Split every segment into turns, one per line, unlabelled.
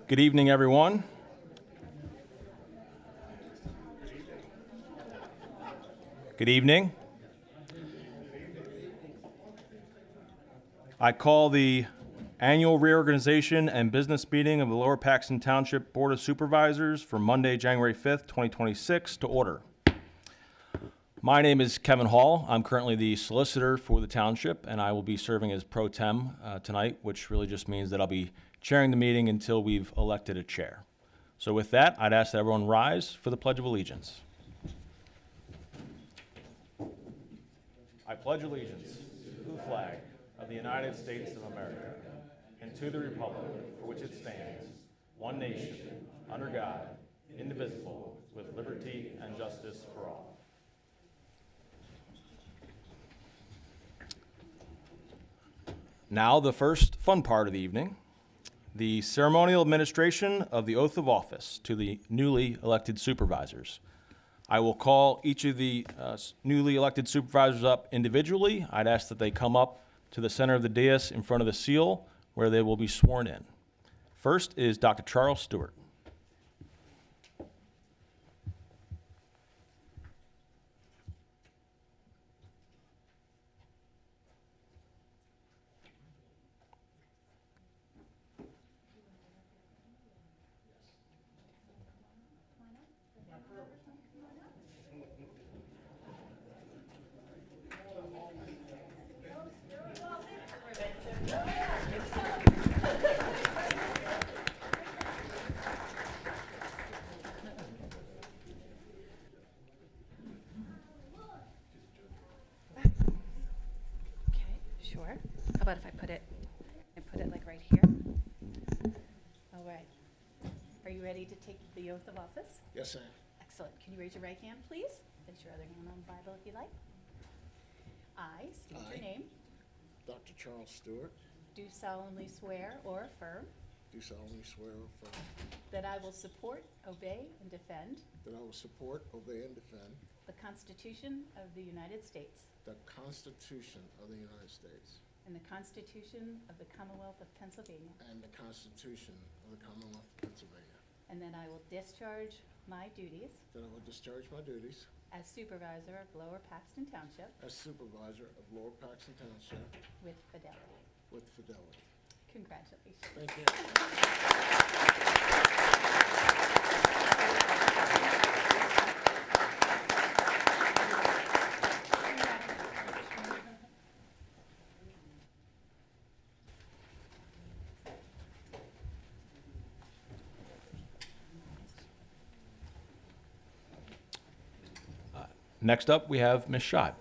Good evening, everyone. Good evening. I call the annual reorganization and business meeting of the Lower Paxton Township Board of Supervisors for Monday, January 5th, 2026 to order. My name is Kevin Hall. I'm currently the solicitor for the township, and I will be serving as pro tem tonight, which really just means that I'll be chairing the meeting until we've elected a chair. So with that, I'd ask that everyone rise for the Pledge of Allegiance. I pledge allegiance to the flag of the United States of America and to the republic for which it stands, one nation, under God, indivisible, with liberty and justice for all. Now, the first fun part of the evening, the ceremonial administration of the oath of office to the newly elected supervisors. I will call each of the newly elected supervisors up individually. I'd ask that they come up to the center of the dais in front of the seal where they will be sworn in. First is Dr. Charles Stewart.
Sure. How about if I put it like right here? All right. Are you ready to take the oath of office?
Yes, I am.
Excellent. Can you raise your right hand, please? Place your other hand on the Bible if you like. I state your name.
Dr. Charles Stewart,
Do solemnly swear or affirm
do solemnly swear or affirm
that I will support, obey, and defend
that I will support, obey, and defend
the Constitution of the United States
the Constitution of the United States
and the Constitution of the Commonwealth of Pennsylvania,
and the Constitution of the Commonwealth of Pennsylvania,
and that I will discharge my duties
that I will discharge my duties
as supervisor of Lower Paxton Township
as supervisor of Lower Paxton Township
with fidelity.
with fidelity.
Congratulations.
Thank you.
Next up, we have Ms. Schott.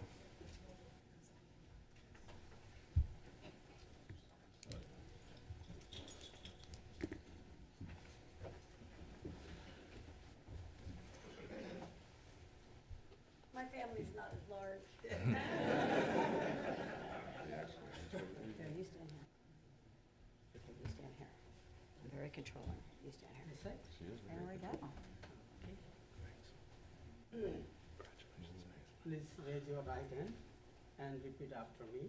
My family's not as large.
Here, you stand here. Okay, you stand here. I'm very controlling. You stand here. This way? There we go. Okay.
Please raise your right hand and repeat after me.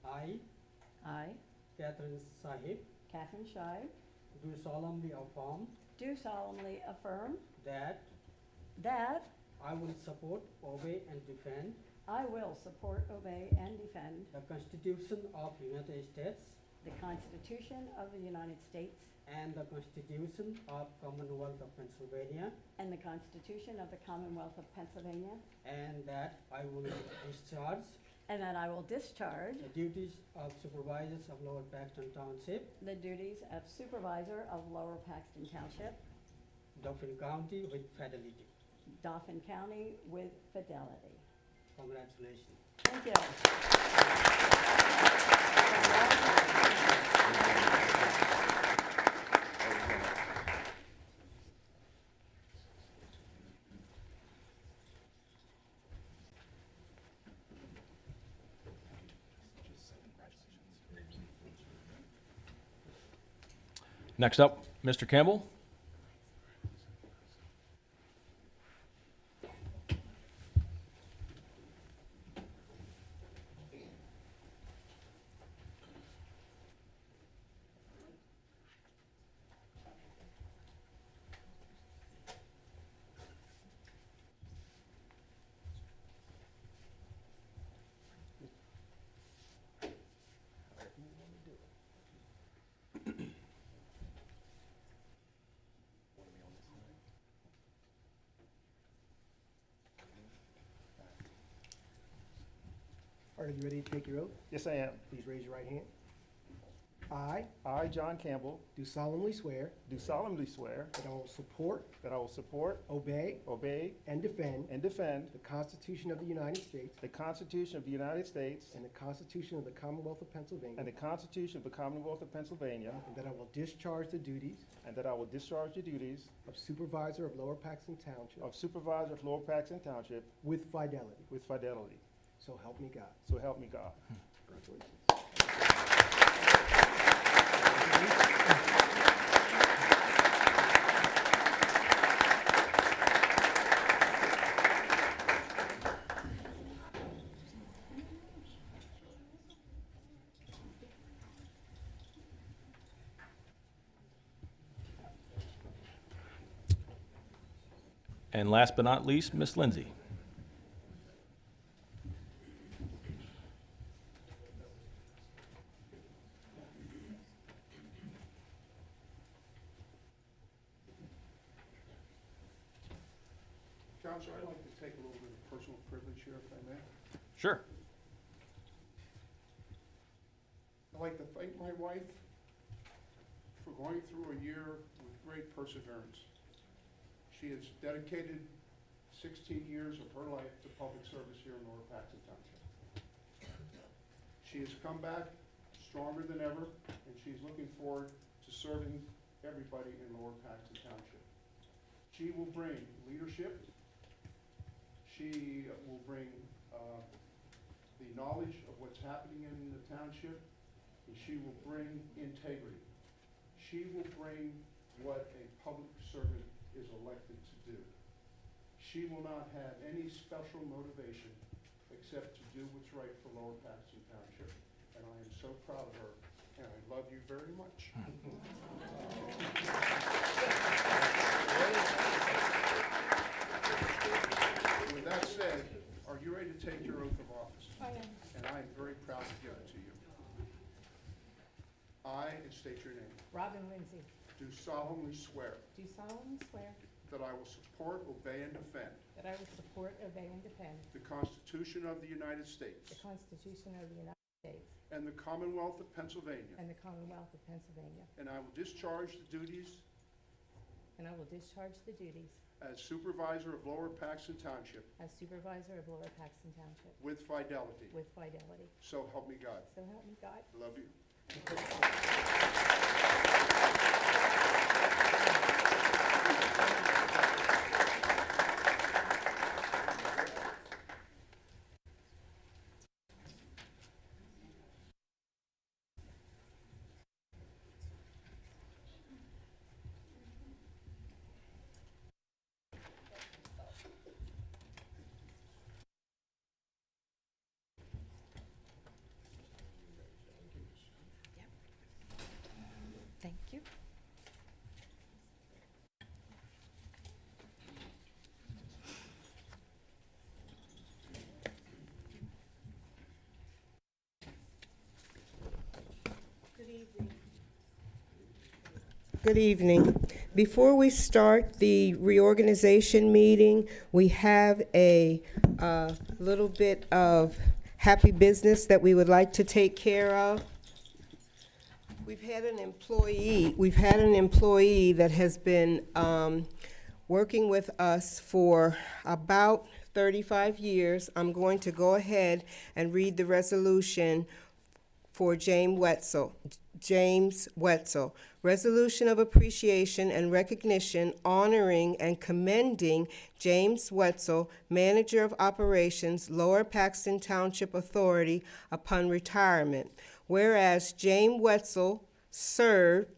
I,
I,
Catherine Sahib,
Catherine Shive,
do solemnly affirm
Do solemnly affirm
that
that
I will support, obey, and defend
I will support, obey, and defend
the Constitution of United States
the Constitution of the United States
and the Constitution of Commonwealth of Pennsylvania,
and the Constitution of the Commonwealth of Pennsylvania,
and that I will discharge
and that I will discharge
the duties of supervisors of Lower Paxton Township,
the duties of supervisor of Lower Paxton Township,
Dauphin County with fidelity.
Dauphin County with fidelity.
Congratulations.
Thank you.
Next up, Mr. Campbell.
Are you ready to take your oath?
Yes, I am.
Please raise your right hand. I
I, John Campbell,
do solemnly swear
do solemnly swear
that I will support,
that I will support,
obey,
obey,
and defend
and defend
the Constitution of the United States
the Constitution of the United States
and the Constitution of the Commonwealth of Pennsylvania,
and the Constitution of the Commonwealth of Pennsylvania,
and that I will discharge the duties
and that I will discharge the duties
of Supervisor of Lower Paxton Township
of Supervisor of Lower Paxton Township
with fidelity.
with fidelity.
So help me God.
So help me God.
Congratulations.
And last but not least, Miss Lindsay.
Counselor, I'd like to take a little bit of personal privilege here, if I may.
Sure.
I'd like to thank my wife for going through a year with great perseverance. She has dedicated 16 years of her life to public service here in Lower Paxton Township. She has come back stronger than ever, and she's looking forward to serving everybody in Lower Paxton Township. She will bring leadership. She will bring the knowledge of what's happening in the township, and she will bring integrity. She will bring what a public servant is elected to do. She will not have any special motivation except to do what's right for Lower Paxton Township. And I am so proud of her, and I love you very much. With that said, are you ready to take your oath of office?
I am.
And I am very proud to give it to you. I, and state your name,
Robin Lindsay,
do solemnly swear
do solemnly swear
that I will support, obey, and defend
that I will support, obey, and defend
the Constitution of the United States
the Constitution of the United States
and the Commonwealth of Pennsylvania,
and the Commonwealth of Pennsylvania,
and I will discharge the duties
and I will discharge the duties
as Supervisor of Lower Paxton Township
as Supervisor of Lower Paxton Township
with fidelity.
with fidelity.
So help me God.
So help me God.
I love you.
Thank you.
Good evening. Before we start the reorganization meeting, we have a little bit of happy business that we would like to take care of. We've had an employee that has been working with us for about 35 years. I'm going to go ahead and read the resolution for James Wetzel. Resolution of appreciation and recognition honoring and commending James Wetzel, Manager of Operations, Lower Paxton Township Authority, upon retirement. Whereas James Wetzel served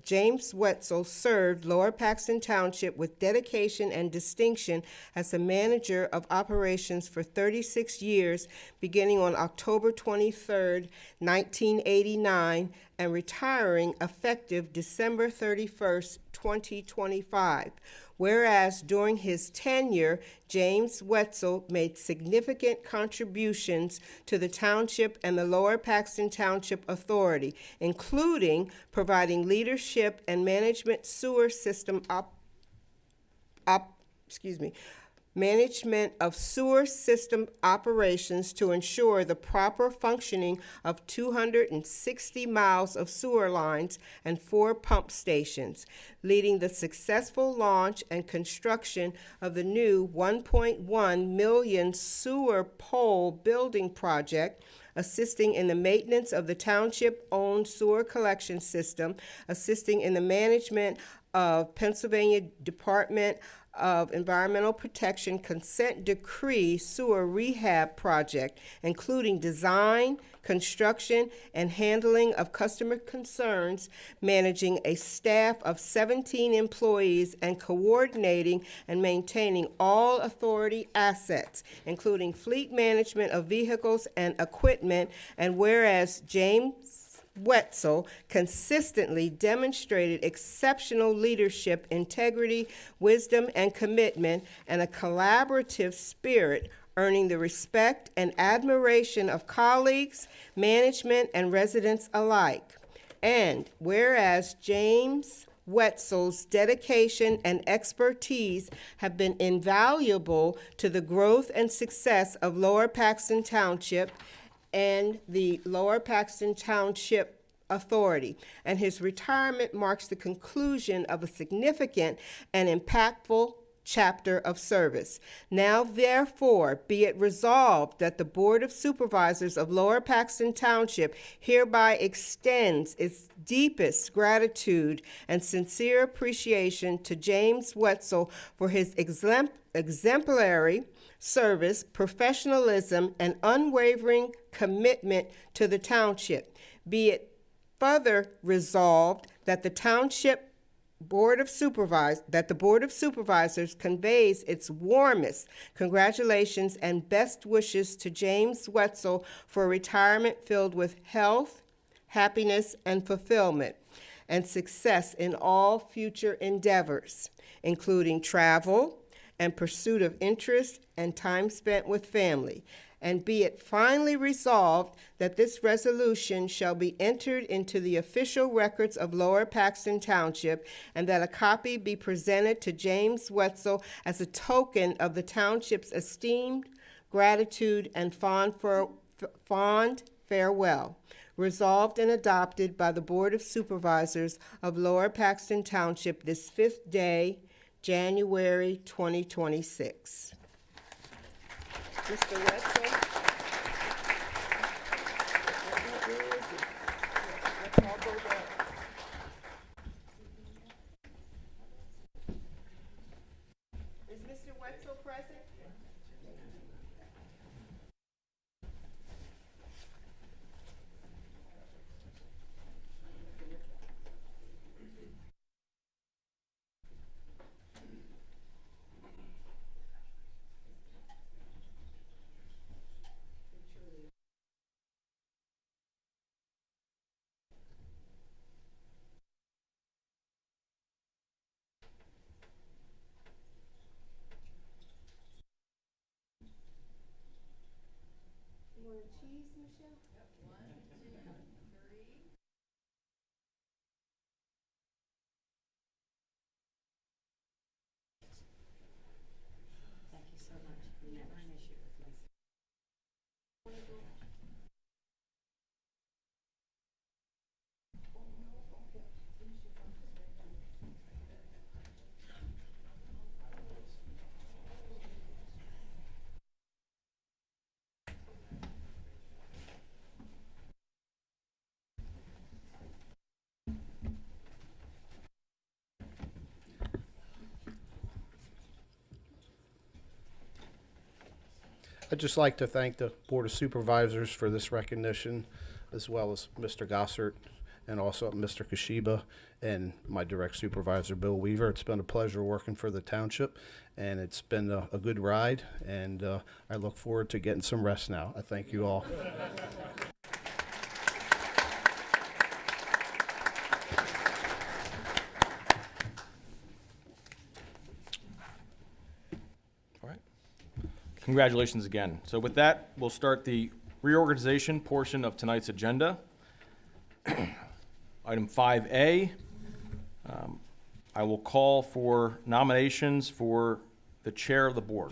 Lower Paxton Township with dedication and distinction as the Manager of Operations for 36 years, beginning on October 23rd, 1989, and retiring effective December 31st, 2025. Whereas during his tenure, James Wetzel made significant contributions to the township and the Lower Paxton Township Authority, including providing leadership and management sewer system management of sewer system operations to ensure the proper functioning of 260 miles of sewer lines and 4 pump stations, leading the successful launch and construction of the new 1.1 million sewer pole building project, assisting in the maintenance of the township-owned sewer collection system, assisting in the management of Pennsylvania Department of Environmental Protection consent decree sewer rehab project, including design, construction, and handling of customer concerns, managing a staff of 17 employees, and coordinating and maintaining all authority assets, including fleet management of vehicles and equipment, and whereas James Wetzel consistently demonstrated exceptional leadership, integrity, wisdom, and commitment, and a collaborative spirit, earning the respect and admiration of colleagues, management, and residents alike. And whereas James Wetzel's dedication and expertise have been invaluable to the growth and success of Lower Paxton Township and the Lower Paxton Township Authority, and his retirement marks the conclusion of a significant and impactful chapter of service. Now, therefore, be it resolved that the Board of Supervisors of Lower Paxton Township hereby extends its deepest gratitude and sincere appreciation to James Wetzel for his exemplary service, professionalism, and unwavering commitment to the township. Be it further resolved that the Board of Supervisors conveys its warmest congratulations and best wishes to James Wetzel for a retirement filled with health, happiness, and fulfillment, and success in all future endeavors, including travel and pursuit of interest and time spent with family. And be it finally resolved that this resolution shall be entered into the official records of Lower Paxton Township, and that a copy be presented to James Wetzel as a token of the township's esteemed gratitude and fond farewell. Resolved and adopted by the Board of Supervisors of Lower Paxton Township this 5th day, January 2026. Mr. Wetzel. Let's all go down. Is Mr. Wetzel present? You want cheese, Michelle?
Thank you so much. Never an issue with my.
I'd just like to thank the Board of Supervisors for this recognition, as well as Mr. Gossert and also Mr. Kashiba and my direct supervisor, Bill Weaver. It's been a pleasure working for the township, and it's been a good ride, and I look forward to getting some rest now. I thank you all.
All right. Congratulations again. So with that, we'll start the reorganization portion of tonight's agenda. Item 5A, I will call for nominations for the chair of the board.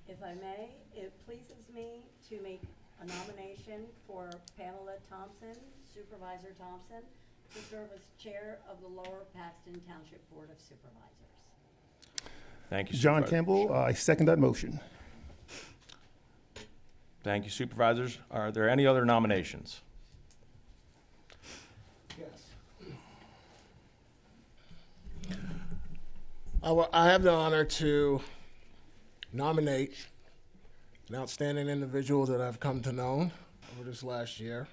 If I may, it pleases me to make a nomination for Pamela Thompson, Supervisor Thompson, to serve as Chair of the Lower Paxton Township Board of Supervisors.
Thank you,
John
Supervisor.
Campbell, I second that motion.
Thank you, supervisors. Are there any other nominations?
Yes. I have the honor to nominate an outstanding individual that I've come to know over this last year.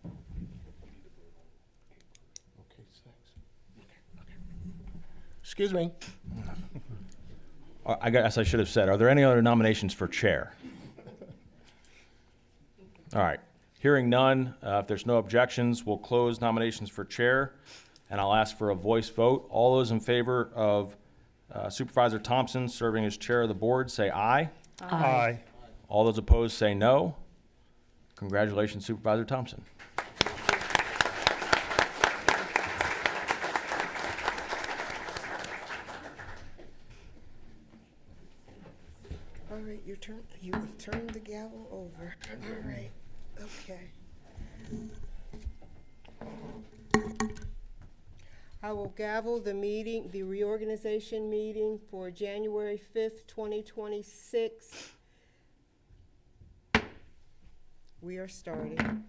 Okay, thanks. Excuse me.
I guess I should have said, are there any other nominations for chair? All right. Hearing none, if there's no objections, we'll close nominations for chair, and I'll ask for a voice vote. All those in favor of Supervisor Thompson serving as chair of the board, say aye.
Aye.
All those opposed, say no. Congratulations, Supervisor Thompson.
All right, you turn the gavel over. All right, okay. I will gavel the meeting, the reorganization meeting for January 5th, 2026. We are starting.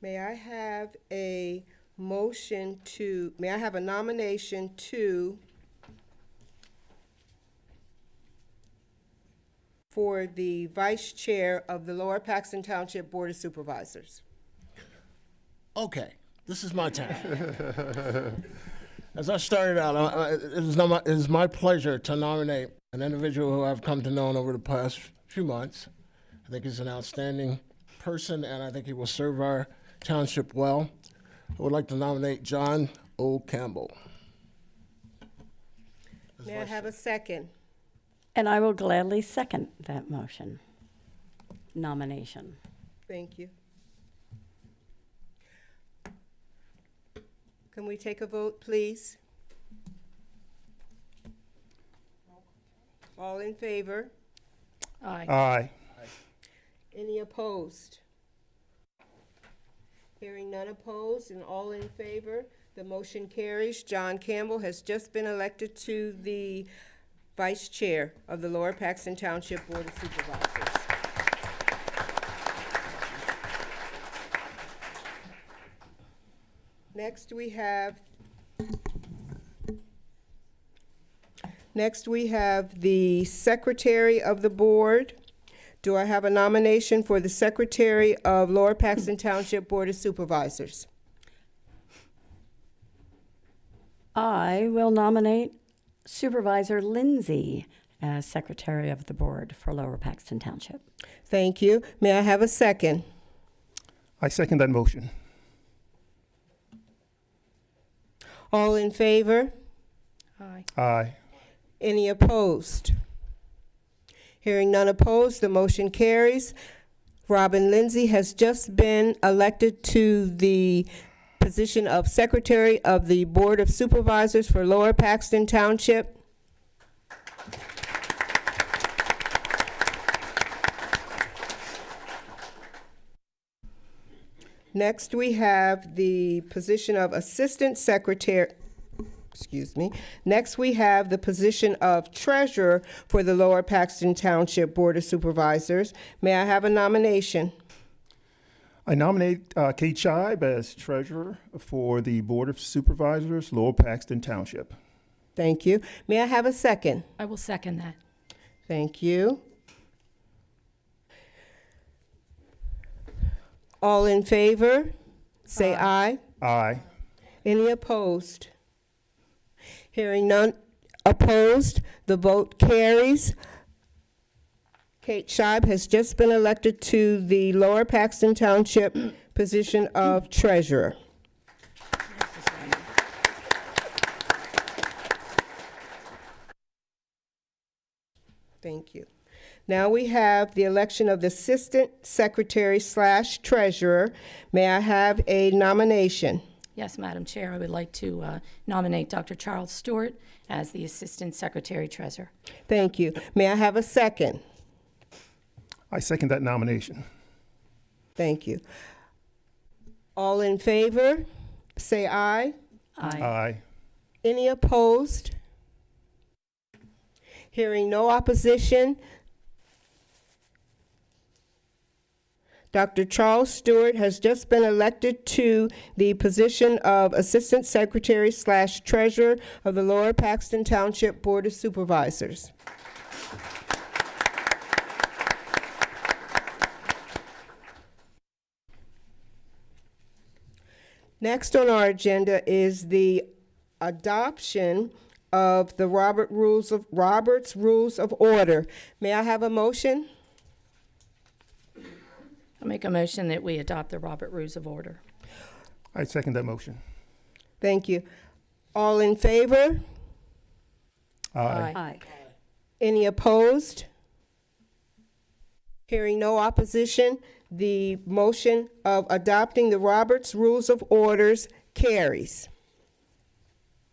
May I have a nomination for the vice chair of the Lower Paxton Township Board of Supervisors?
Okay, this is my time. As I started out, it is my pleasure to nominate an individual who I've come to know over the past few months. I think he's an outstanding person, and I think he will serve our township well. I would like to nominate John O. Campbell.
May I have a second?
And I will gladly second that nomination.
Thank you. Can we take a vote, please? All in favor?
Aye.
Any opposed? Hearing none opposed and all in favor, the motion carries. John Campbell has just been elected to the vice chair of the Lower Paxton Township Board of Supervisors. Next, we have the secretary of the board. Do I have a nomination for the secretary of Lower Paxton Township Board of Supervisors?
I will nominate Supervisor Lindsay as secretary of the board for Lower Paxton Township.
Thank you. May I have a second?
I second that motion.
All in favor?
Aye.
Any opposed? Hearing none opposed, the motion carries. Robin Lindsay has just been elected to the position of Secretary of the Board of Supervisors for Lower Paxton Township. Next, we have the position of Assistant Secretary. Next, we have the position of Treasurer for the Lower Paxton Township Board of Supervisors. May I have a nomination?
I nominate Kate Scheib as treasurer for the Board of Supervisors, Lower Paxton Township.
Thank you. May I have a second?
I will second that.
Thank you. All in favor, say aye.
Aye.
Any opposed? Hearing none opposed, the vote carries. Kate Scheib has just been elected to the Lower Paxton Township position of treasurer. Thank you. Now we have the election of the Assistant Secretary / Treasurer. May I have a nomination?
Yes, Madam Chair, I would like to nominate Dr. Charles Stewart as the Assistant Secretary Treasurer.
Thank you. May I have a second?
I second that nomination.
Thank you. All in favor, say aye.
Aye.
Aye.
Any opposed? Hearing no opposition, Dr. Charles Stewart has just been elected to the position of Assistant Secretary / Treasurer of the Lower Paxton Township Board of Supervisors. Next on our agenda is the adoption of the Robert's Rules of Order. May I have a motion?
I'll make a motion that we adopt the Robert Rules of Order.
I second that motion.
Thank you. All in favor?
Aye.
Aye.
Any opposed? Hearing no opposition, the motion of adopting the Robert's Rules of Orders carries.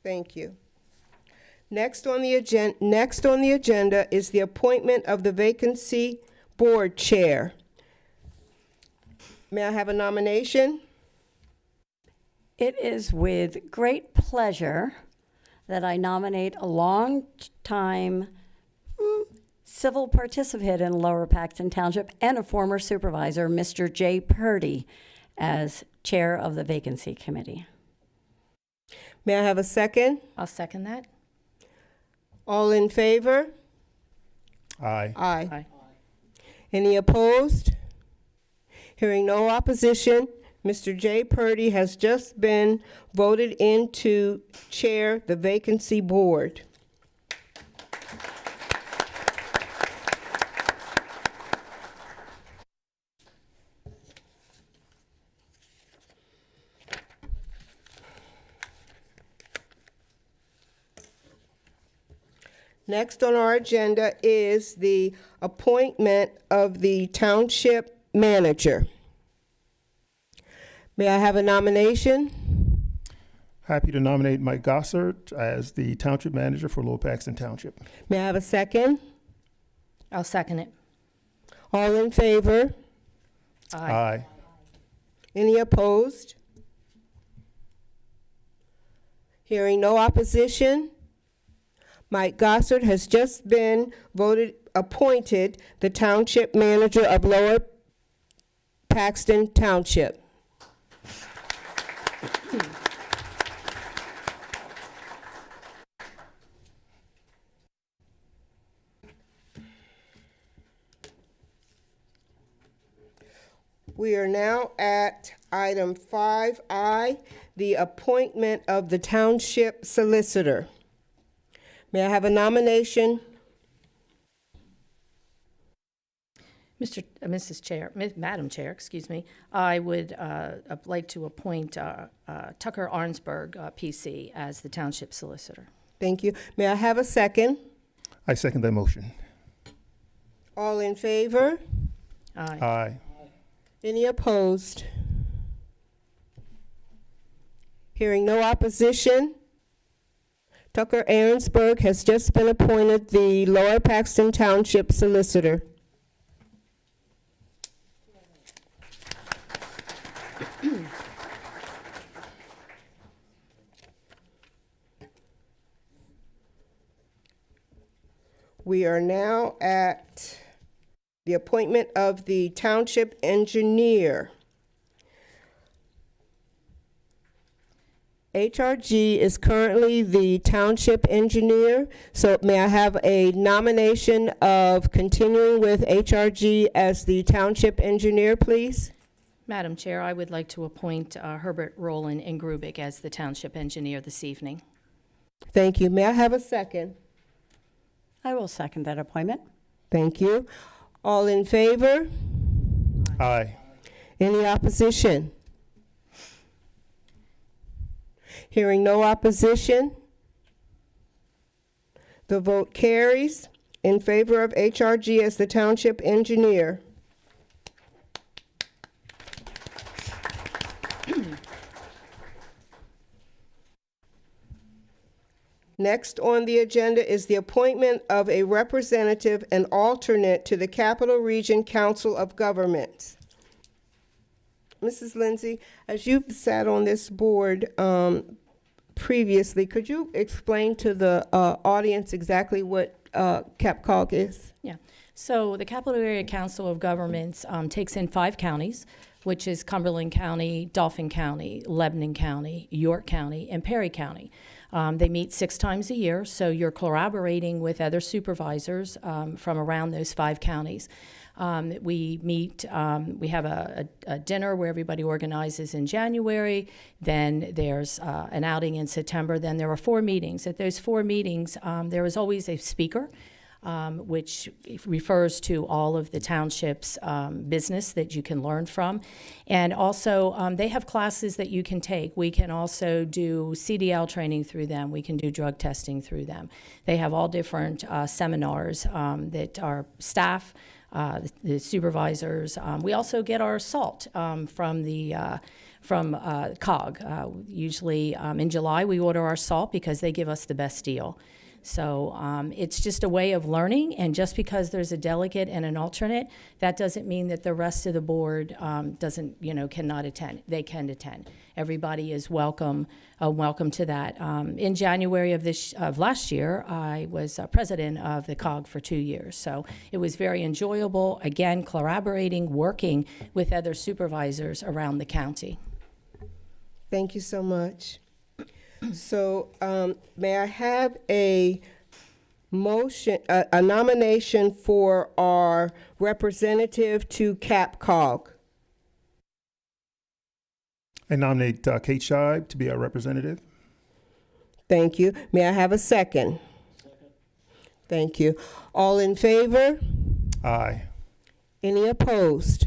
Thank you. Next on the agenda is the appointment of the Vacancy Board Chair. May I have a nomination?
It is with great pleasure that I nominate a long-time civil participant in Lower Paxton Township and a former supervisor, Mr. Jay Purdy, as chair of the Vacancy Committee.
May I have a second?
I'll second that.
All in favor?
Aye.
Aye.
Aye.
Any opposed? Hearing no opposition, Mr. Jay Purdy has just been voted in to chair the Vacancy Board. Next on our agenda is the appointment of the Township Manager. May I have a nomination?
Happy to nominate Mike Gossard as the Township Manager for Lower Paxton Township.
May I have a second?
I'll second it.
All in favor?
Aye.
Any opposed? Hearing no opposition, Mike Gossard has just been appointed the Township Manager of Lower Paxton Township. We are now at item 5I, the appointment of the Township Solicitor. May I have a nomination?
Madam Chair, excuse me, I would like to appoint Tucker Arnsberg, PC, as the Township Solicitor.
Thank you. May I have a second?
I second that motion.
All in favor?
Aye.
Aye.
Any opposed? Hearing no opposition, Tucker Arnsberg has just been appointed the Lower Paxton Township Solicitor. We are now at the appointment of the Township Engineer. HRG is currently the Township Engineer, so may I have a nomination of continuing with HRG as the Township Engineer, please?
Madam Chair, I would like to appoint Herbert Roland Ingrubik as the Township Engineer this evening.
Thank you. May I have a second?
I will second that appointment.
Thank you. All in favor?
Aye.
Any opposition? Hearing no opposition, the vote carries. in favor of HRG as the township engineer? Next on the agenda is the appointment of a representative and alternate to the Capital Region Council of Governments. Mrs. Lindsay, as you've sat on this board previously, could you explain to the audience exactly what CapCog is?
Yeah. So the Capital Area Council of Governments takes in 5 counties, which is Cumberland County, Dauphin County, Lebanon County, York County, and Perry County. They meet 6 times a year, so you're collaborating with other supervisors from around those 5 counties. We meet, we have a dinner where everybody organizes in January, then there's an outing in September, then there are 4 meetings. At those 4 meetings, there is always a speaker, which refers to all of the township's business that you can learn from. And also, they have classes that you can take. We can also do CDL training through them. We can do drug testing through them. They have all different seminars that our staff, the supervisors. We also get our salt from the COG. Usually in July, we order our salt because they give us the best deal. So it's just a way of learning, and just because there's a delegate and an alternate, that doesn't mean that the rest of the board cannot attend. They can attend. Everybody is welcome to that. In January of last year, I was president of the COG for 2 years, so it was very enjoyable. Again, collaborating, working with other supervisors around the county.
Thank you so much. So may I have a motion, a nomination for our representative to CapCog?
I nominate Kate Scheib to be our representative.
Thank you. May I have a second? Second. Thank you. All in favor?
Aye.
Any opposed?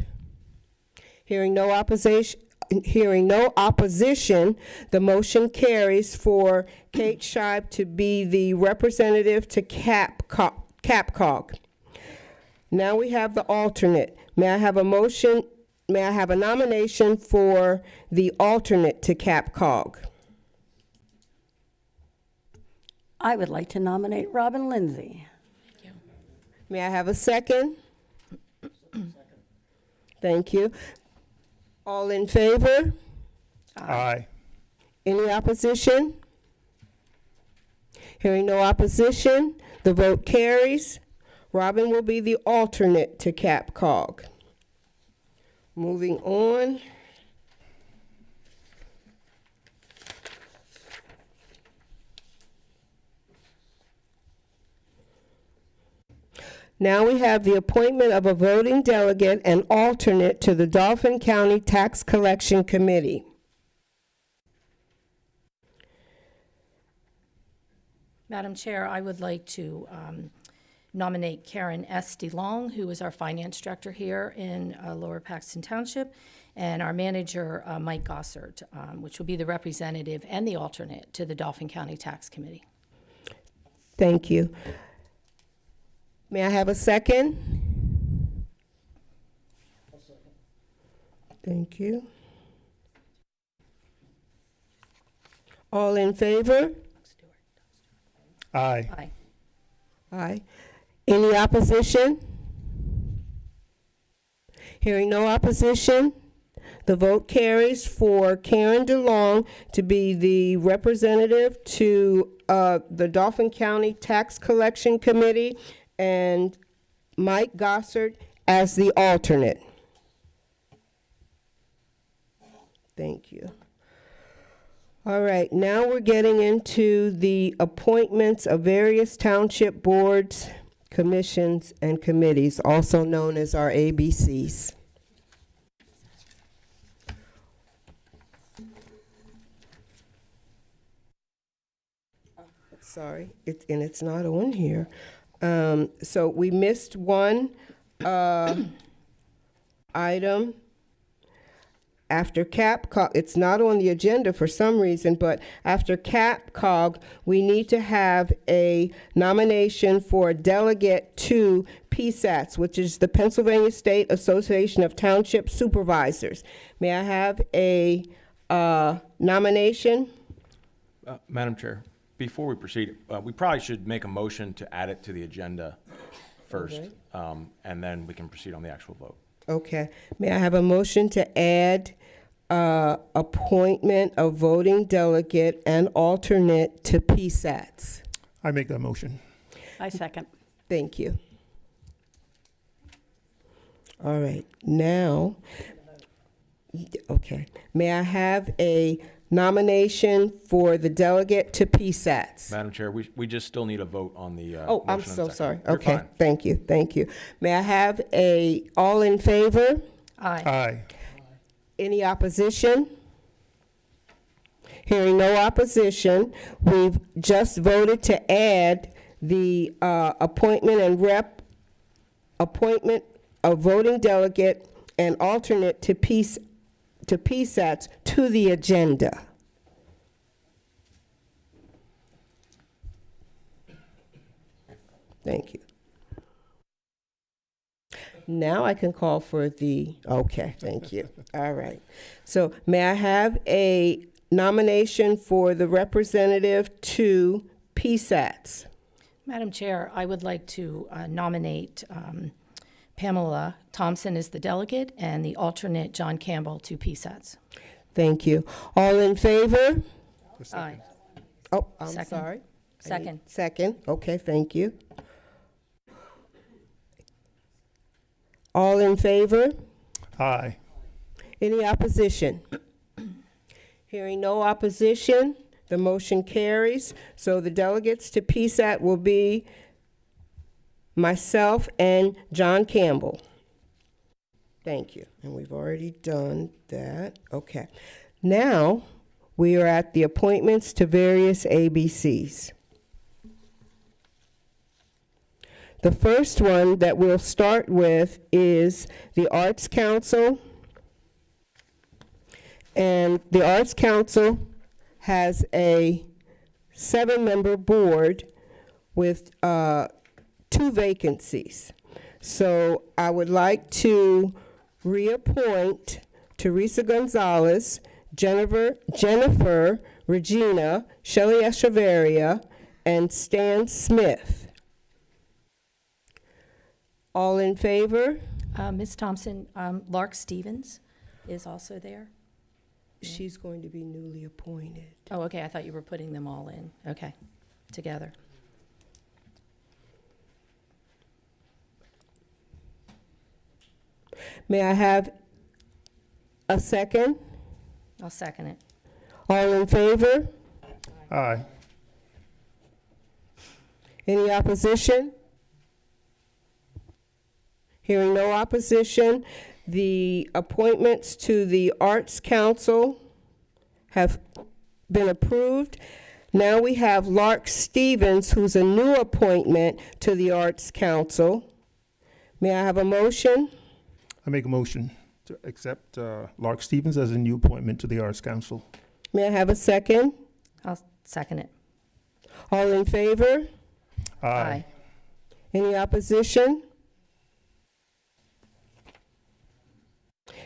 Hearing no opposition, the motion carries for Kate Scheib to be the representative to CapCog. Now we have the alternate. May I have a motion? May I have a nomination for the alternate to CapCog?
I would like to nominate Robin Lindsay.
May I have a second? Thank you. All in favor?
Aye.
Any opposition? Hearing no opposition, the vote carries. Robin will be the alternate to CapCog. Moving on. Now we have the appointment of a voting delegate and alternate to the Dauphin County Tax Collection Committee.
Madam Chair, I would like to nominate Karen S. DeLong, who is our finance director here in Lower Paxton Township, and our manager, Mike Gossert, which will be the representative and the alternate to the Dauphin County Tax Committee.
Thank you. May I have a second? I'll second. Thank you. All in favor?
Aye.
Aye.
Aye. Any opposition? Hearing no opposition, the vote carries for Karen DeLong to be the representative to the Dauphin County Tax Collection Committee and Mike Gossert as the alternate. Thank you. All right, now we're getting into the appointments of various township boards, commissions, and committees, also known as our ABCs. Sorry, it's not on here. So we missed one item. after CAPCOG, it's not on the agenda for some reason, but after CAPCOG, we need to have a nomination for a delegate to PSATS, which is the Pennsylvania State Association of Township Supervisors. May I have a nomination?
Madam Chair, before we proceed, we probably should make a motion to add it to the agenda first, and then we can proceed on the actual vote.
Okay. May I have a motion to add appointment of voting delegate and alternate to PSATS?
I make that motion.
I second.
Thank you. All right, now, okay. May I have a nomination for the delegate to PSATS?
Madam Chair, we just still need a vote on the
Oh, I'm
motion and
so
second.
sorry.
You're
Okay,
fine.
thank you, thank you. May I have all in favor?
Aye.
Aye.
Any opposition? Hearing no opposition, we've just voted to add the appointment of voting delegate and alternate to PSATS to the agenda. Thank you. Now I can call for okay, thank you. All right. So may I have a nomination for the representative to PSATS?
Madam Chair, I would like to nominate Pamela Thompson as the delegate and the alternate John Campbell to PSATS.
Thank you. All in favor?
Aye.
Oh, I'm
Second.
sorry.
Second.
Second, okay, thank you. All in favor?
Aye.
Any opposition? Hearing no opposition, the motion carries. So the delegates to PSAT will be myself and John Campbell. Thank you. And we've already done that. Okay. Now, we are at the appointments to various ABCs. The first one that we'll start with is the Arts Council. And the Arts Council has a 7-member board with 2 vacancies. So I would like to reappoint Teresa Gonzalez, Jennifer Regina, Shelley Echeverria, and Stan Smith. All in favor?
Ms. Thompson, Lark Stevens is also there.
She's going to be newly appointed.
Oh, okay, I thought you were putting them all in. Okay, together.
May I have a second?
I'll second it.
All in favor?
Aye.
Any opposition? Hearing no opposition, the appointments to the Arts Council have been approved. Now we have Lark Stevens, who's a new appointment to the Arts Council. May I have a motion?
I make a motion to accept Lark Stevens as a new appointment to the Arts Council.
May I have a second?
I'll second it.
All in favor?
Aye.
Any opposition?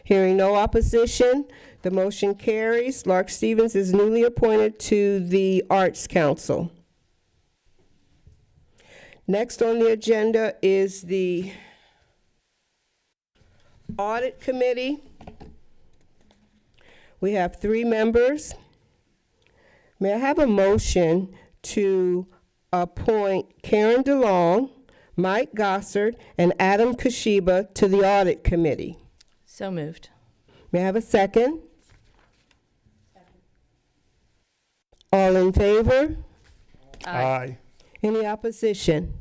Hearing no opposition, the motion carries. Lark Stevens is newly appointed to the Arts Council. Next on the agenda is the Audit Committee. We have 3 members. May I have a motion to appoint Karen DeLong, Mike Gossard, and Adam Kashiba to the Audit Committee?
So moved.
May I have a second? All in favor?
Aye.
Any opposition?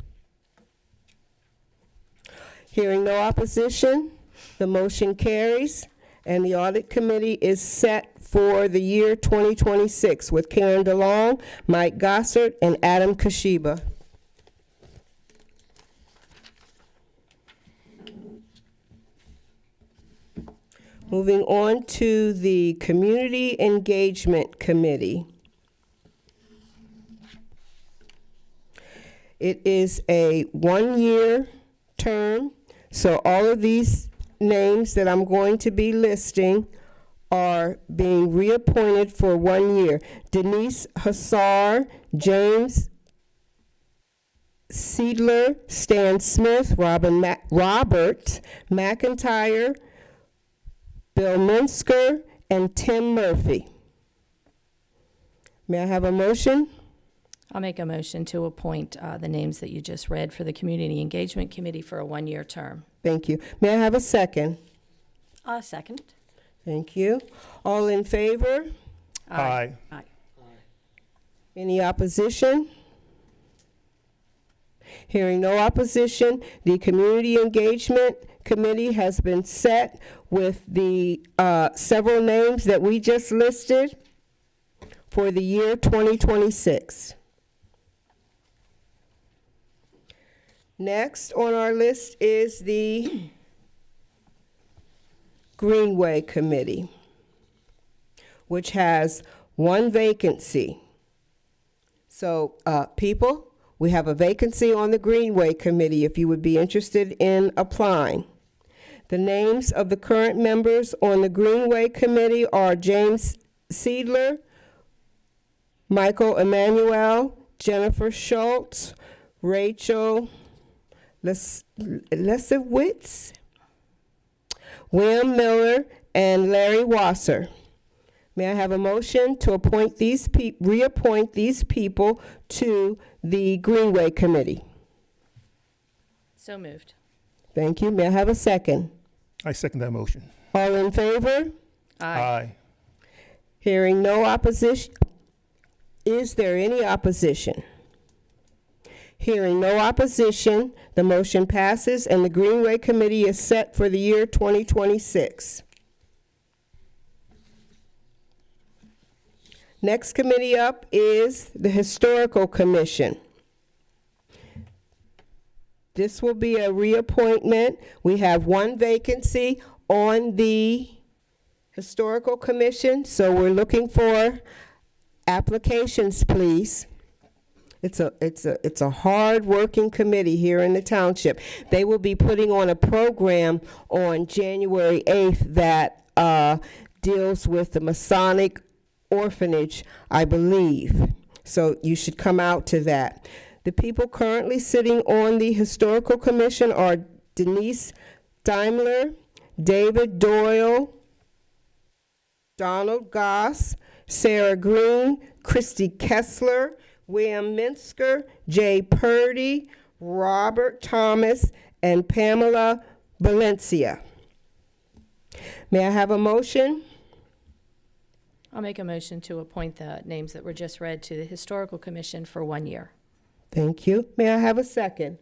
Hearing no opposition, the motion carries, and the Audit Committee is set for the year 2026 with Karen DeLong, Mike Gossard, and Adam Kashiba. Moving on to the Community Engagement Committee. It is a one-year term, so all of these names that I'm going to be listing are being reappointed for 1 year. Denise Hassar, James Seidler, Stan Smith, Robert McIntyre, Bill Minsker, and Tim Murphy. May I have a motion?
I'll make a motion to appoint the names that you just read for the Community Engagement Committee for a one-year term.
Thank you. May I have a second?
Second.
Thank you. All in favor?
Aye.
Aye.
Any opposition? Hearing no opposition, the Community Engagement Committee has been set with the several names that we just listed for the year 2026. Next on our list is the Greenway Committee, which has one vacancy. So, people, we have a vacancy on the Greenway Committee if you would be interested in applying. The names of the current members on the Greenway Committee are James Seidler, Michael Emanuel, Jennifer Schultz, Rachel Lesewitz, William Miller, and Larry Wasser. May I have a motion to appoint reappoint these people to the Greenway Committee?
So moved.
Thank you. May I have a second?
I second that motion.
All in favor?
Aye.
Hearing no opposition. Is there any opposition? Hearing no opposition, the motion passes and the Greenway Committee is set for the year 2026. Next committee up is the Historical Commission. This will be a reappointment. We have one vacancy on the Historical Commission, so we're looking for applications, please. It's a hard-working committee here in the township. They will be putting on a program on January 8th that deals with the Masonic Orphanage, I believe. So you should come out to that. The people currently sitting on the Historical Commission are Denise Daimler, David Doyle, Donald Goss, Sarah Green, Christy Kessler, William Minsker, Jay Purdy, Robert Thomas, and Pamela Valencia. May I have a motion?
I'll make a motion to appoint the names that were just read to the Historical Commission for 1 year.
Thank you. May I have a second?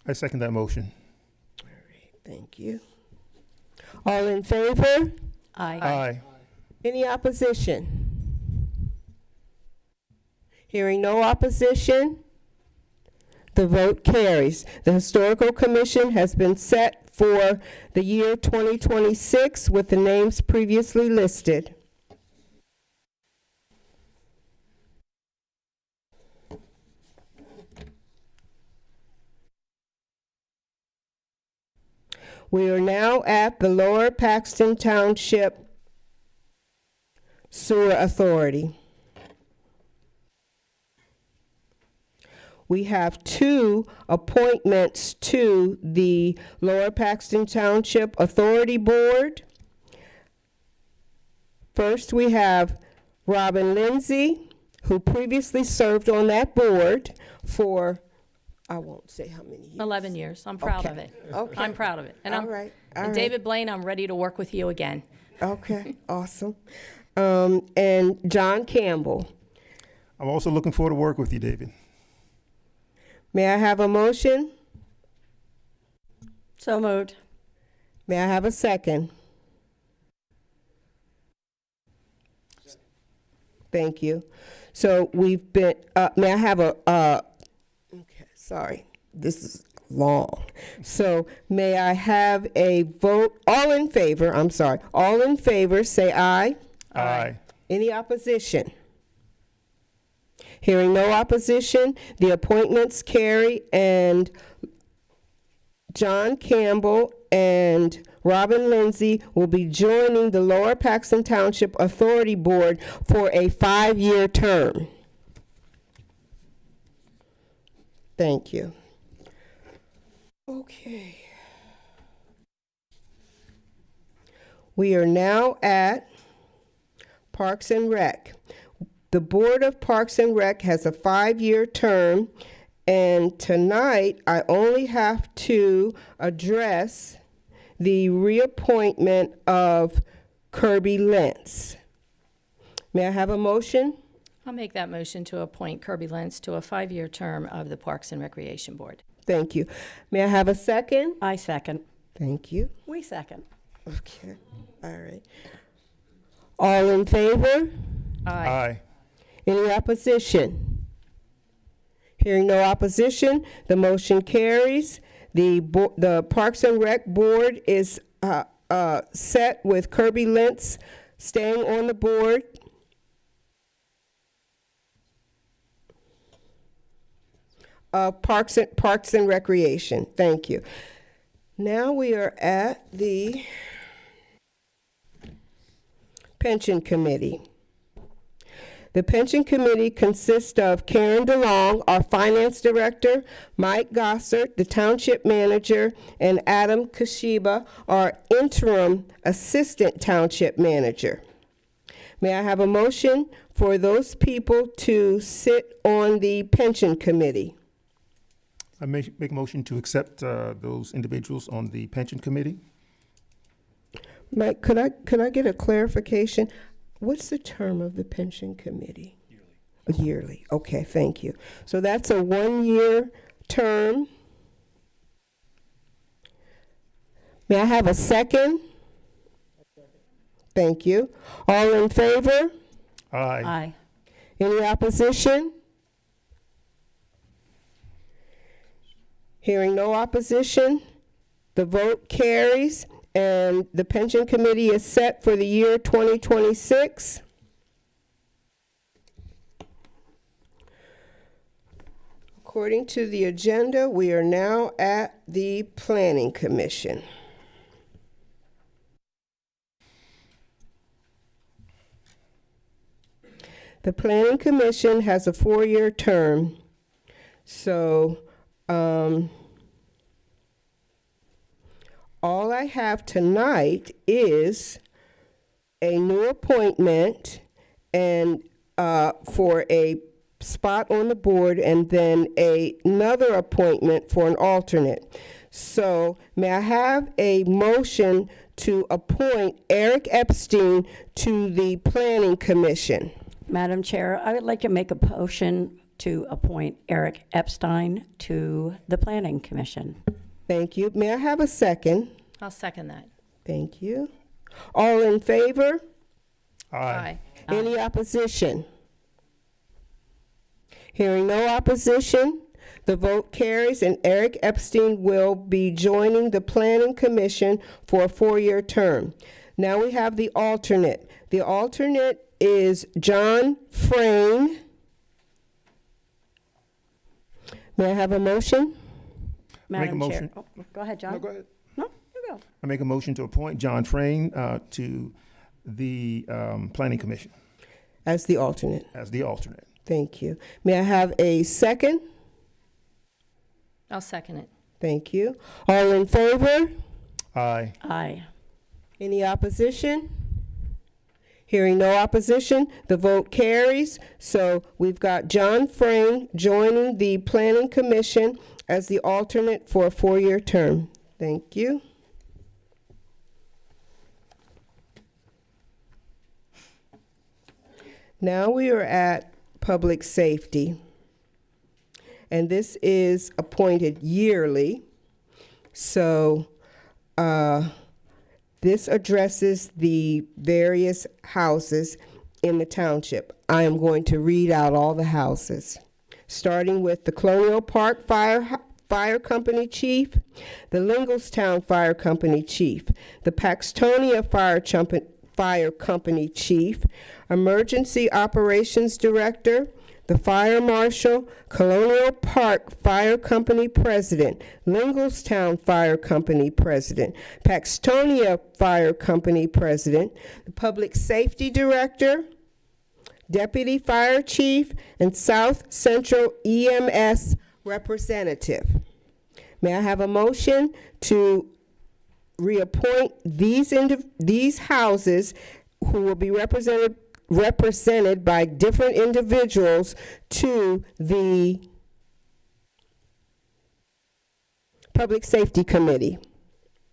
I second that motion.
Thank you. All in favor?
Aye.
Any opposition? Hearing no opposition, the vote carries. The Historical Commission has been set for the year 2026 with the names previously listed. We are now at the Lower Paxton Township Sewer Authority. We have two appointments to the Lower Paxton Township Authority Board. First, we have Robin Lindsay, who previously served on that board for, I won't say how many years.
11 years. I'm proud of
Okay.
it.
Okay.
I'm proud of it. And
All right. All right.
David Blaine, I'm ready to work with you again.
Okay, awesome. And John Campbell.
I'm also looking forward to work with you, David.
May I have a motion?
So moved.
May I have a second? Thank you. So we've been, may I have okay, sorry, this is long. So may I have a vote? All in favor, all in favor, say aye.
Aye.
Any opposition? Hearing no opposition, the appointments carry, and John Campbell and Robin Lindsay will be joining the Lower Paxton Township Authority Board for a 5-year term. Thank you. Okay. We are now at Parks and Rec. The Board of Parks and Rec has a 5-year term, and tonight I only have to address the reappointment of Kirby Lentz. May I have a motion?
I'll make that motion to appoint Kirby Lentz to a 5-year term of the Parks and Recreation Board.
Thank you. May I have a second?
I second.
Thank you.
We second.
Okay, all right. All in favor?
Aye.
Any opposition? Hearing no opposition, the motion carries. The Parks and Rec Board is set with Kirby Lentz staying on the board. Parks and Recreation. Thank you. Now we are at the Pension Committee. The Pension Committee consists of Karen DeLong, our Finance Director, Mike Gossert, the Township Manager, and Adam Kashiba, our Interim Assistant Township Manager. May I have a motion for those people to sit on the Pension Committee?
I make a motion to accept those individuals on the pension committee.
Mike, could I get a clarification? What's the term of the Pension Committee? Yearly. Okay, thank you. So that's a 1-year term. May I have a second? Thank you. All in favor?
Aye.
Aye.
Any opposition? Hearing no opposition, the vote carries, and the Pension Committee is set for the year 2026. According to the agenda, we are now at the Planning Commission. The Planning Commission has a 4-year term, so all I have tonight is a new appointment and for a spot on the board, and then another appointment for an alternate. So may I have a motion to appoint Eric Epstein to the Planning Commission?
Madam Chair, I would like to make a motion to appoint Eric Epstein to the Planning Commission.
Thank you. May I have a second?
I'll second that.
Thank you. All in favor?
Aye.
Any opposition? Hearing no opposition, the vote carries, and Eric Epstein will be joining the Planning Commission for a 4-year term. Now we have the alternate. The alternate is John Frayne. May I have a motion?
Make a
Madam Chair.
motion.
Oh, go ahead, John.
No, go ahead.
No, you go.
I make a motion to appoint John Frayne to the Planning Commission
As the alternate.
as the alternate.
Thank you. May I have a second?
I'll second it.
Thank you. All in favor?
Aye.
Aye.
Any opposition? Hearing no opposition, the vote carries. So we've got John Frayne joining the Planning Commission as the alternate for a 4-year term. Thank you. Now we are at Public Safety. And this is appointed yearly. So this addresses the various houses in the township. I am going to read out all the houses, starting with the Colonial Park Fire Company Chief, the Lingelstown Fire Company Chief, the Paxtonia Fire Company Chief, Emergency Operations Director, the Fire Marshal, Colonial Park Fire Company President, Lingelstown Fire Company President, Paxtonia Fire Company President, the Public Safety Director, Deputy Fire Chief, and South Central EMS Representative. May I have a motion to reappoint these houses who will be represented by different individuals to the Public Safety Committee?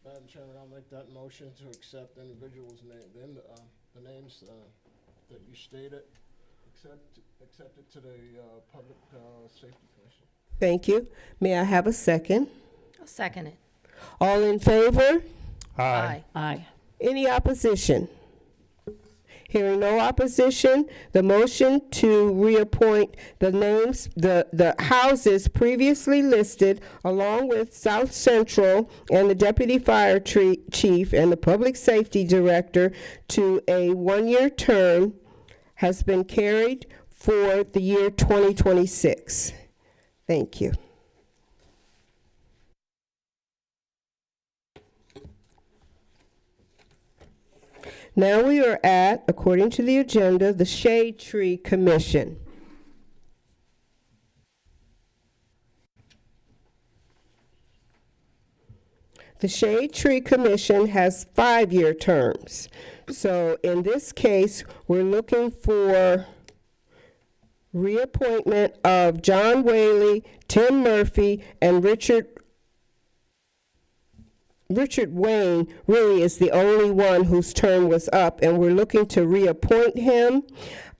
Madam Chairman, I'll make that motion to accept individuals' the names that you stated, accept it to the Public Safety Commission.
Thank you. May I have a second?
I'll second it.
All in favor?
Aye. Aye.
Any opposition? Hearing no opposition, the motion to reappoint the houses previously listed, along with South Central and the Deputy Fire Chief and the Public Safety Director, to a one-year term has been carried for the year 2026. Thank you. Now we are at, according to the agenda, the Shade Tree Commission. The Shade Tree Commission has 5-year terms. So in this case, we're looking for reappointment of John Whaley, Tim Murphy, and Richard Wayne really is the only one whose term was up, and we're looking to reappoint him.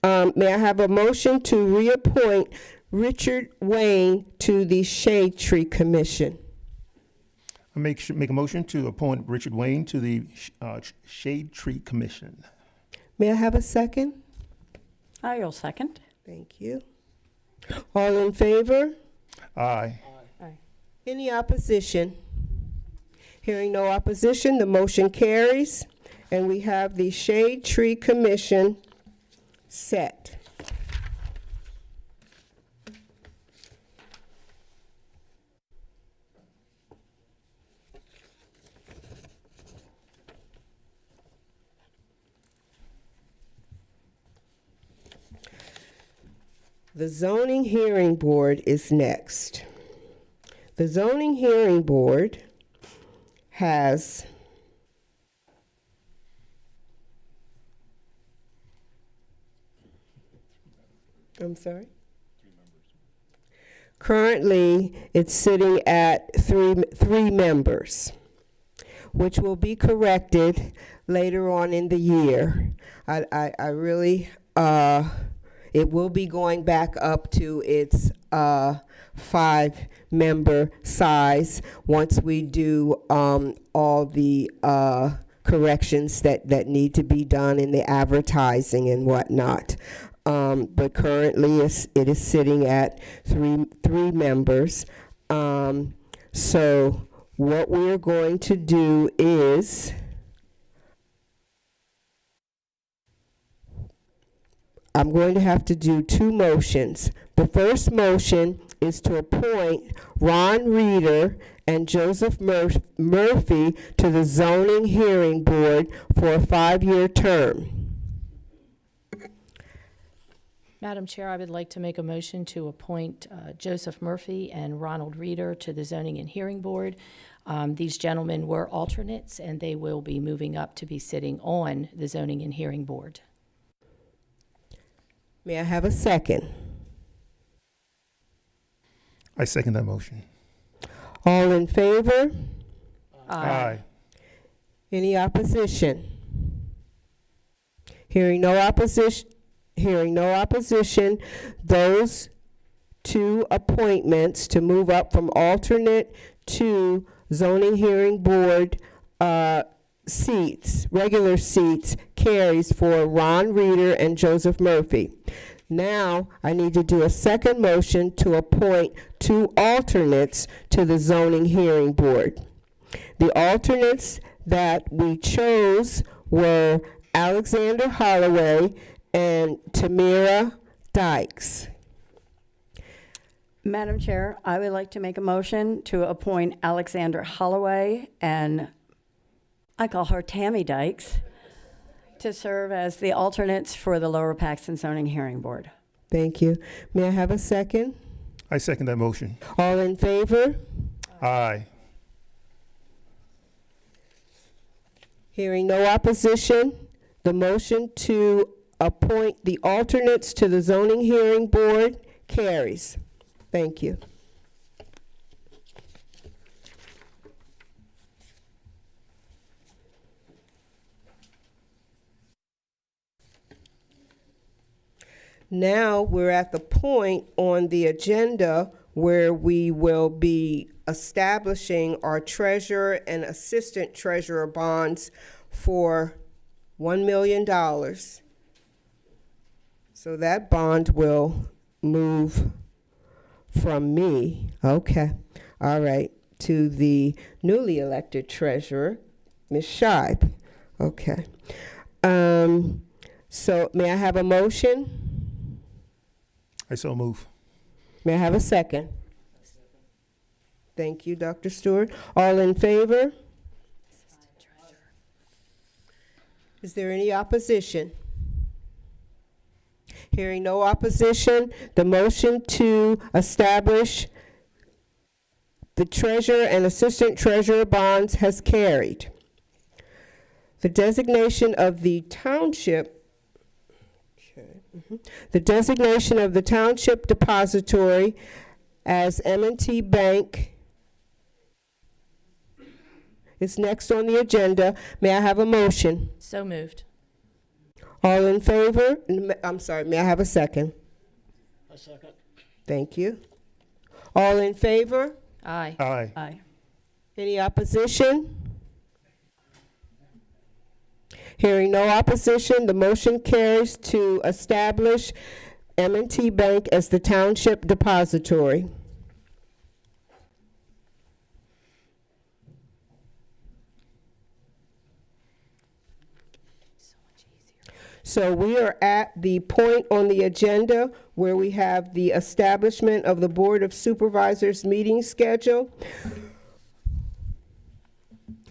May I have a motion to reappoint Richard Wayne to the Shade Tree Commission?
I make a motion to appoint Richard Wayne to the Shade Tree Commission.
May I have a second?
I'll second.
Thank you. All in favor?
Aye.
Any opposition? Hearing no opposition, the motion carries, and we have the Shade Tree Commission set. The Zoning Hearing Board is next. The Zoning Hearing Board has currently it's sitting at three members, which will be corrected later on in the year. I really it will be going back up to its 5-member size once we do all the corrections that need to be done in the advertising and whatnot. But currently it is sitting at three members. So what we're going to do is I'm going to have to do 2 motions. The first motion is to appoint Ron Reeder and Joseph Murphy to the Zoning Hearing Board for a 5-year term.
Madam Chair, I would like to make a motion to appoint Joseph Murphy and Ronald Reeder to the Zoning and Hearing Board. These gentlemen were alternates, and they will be moving up to be sitting on the Zoning and Hearing Board.
May I have a second?
I second that motion.
All in favor?
Aye.
Any opposition? Hearing no opposition, those 2 appointments to move up from alternate to Zoning Hearing Board seats, regular seats, carries for Ron Reeder and Joseph Murphy. Now, I need to do a second motion to appoint 2 alternates to the zoning hearing board. The alternates that we chose were Alexander Holloway and Tamira Dykes.
Madam Chair, I would like to make a motion to appoint Alexander Holloway, and I call her Tammy Dykes, to serve as the alternates for the Lower Paxton Zoning Hearing Board.
Thank you. May I have a second?
I second that motion.
All in favor?
Aye.
Hearing no opposition, the motion to appoint the alternates to the zoning hearing board carries. Thank you. Now we're at the point on the agenda where we will be establishing our treasurer and assistant treasurer bonds for $1 million. So that bond will move from me, okay, all right, to the newly elected treasurer, Ms. Scheib. Okay. So may I have a motion?
I so move.
May I have a second? Thank you, Dr. Stewart. All in favor? Is there any opposition? Hearing no opposition, the motion to establish the treasurer and assistant treasurer bonds has carried. The designation of the township The designation of the Township Depository as M&T Bank is next on the agenda. May I have a motion?
So moved.
All in favor? I'm sorry, may I have a second?
A second.
Thank you. All in favor?
Aye.
Aye.
Aye.
Any opposition? Hearing no opposition, the motion carries to establish M&T Bank as the Township Depository. So we are at the point on the agenda where we have the establishment of the Board of Supervisors meeting schedule.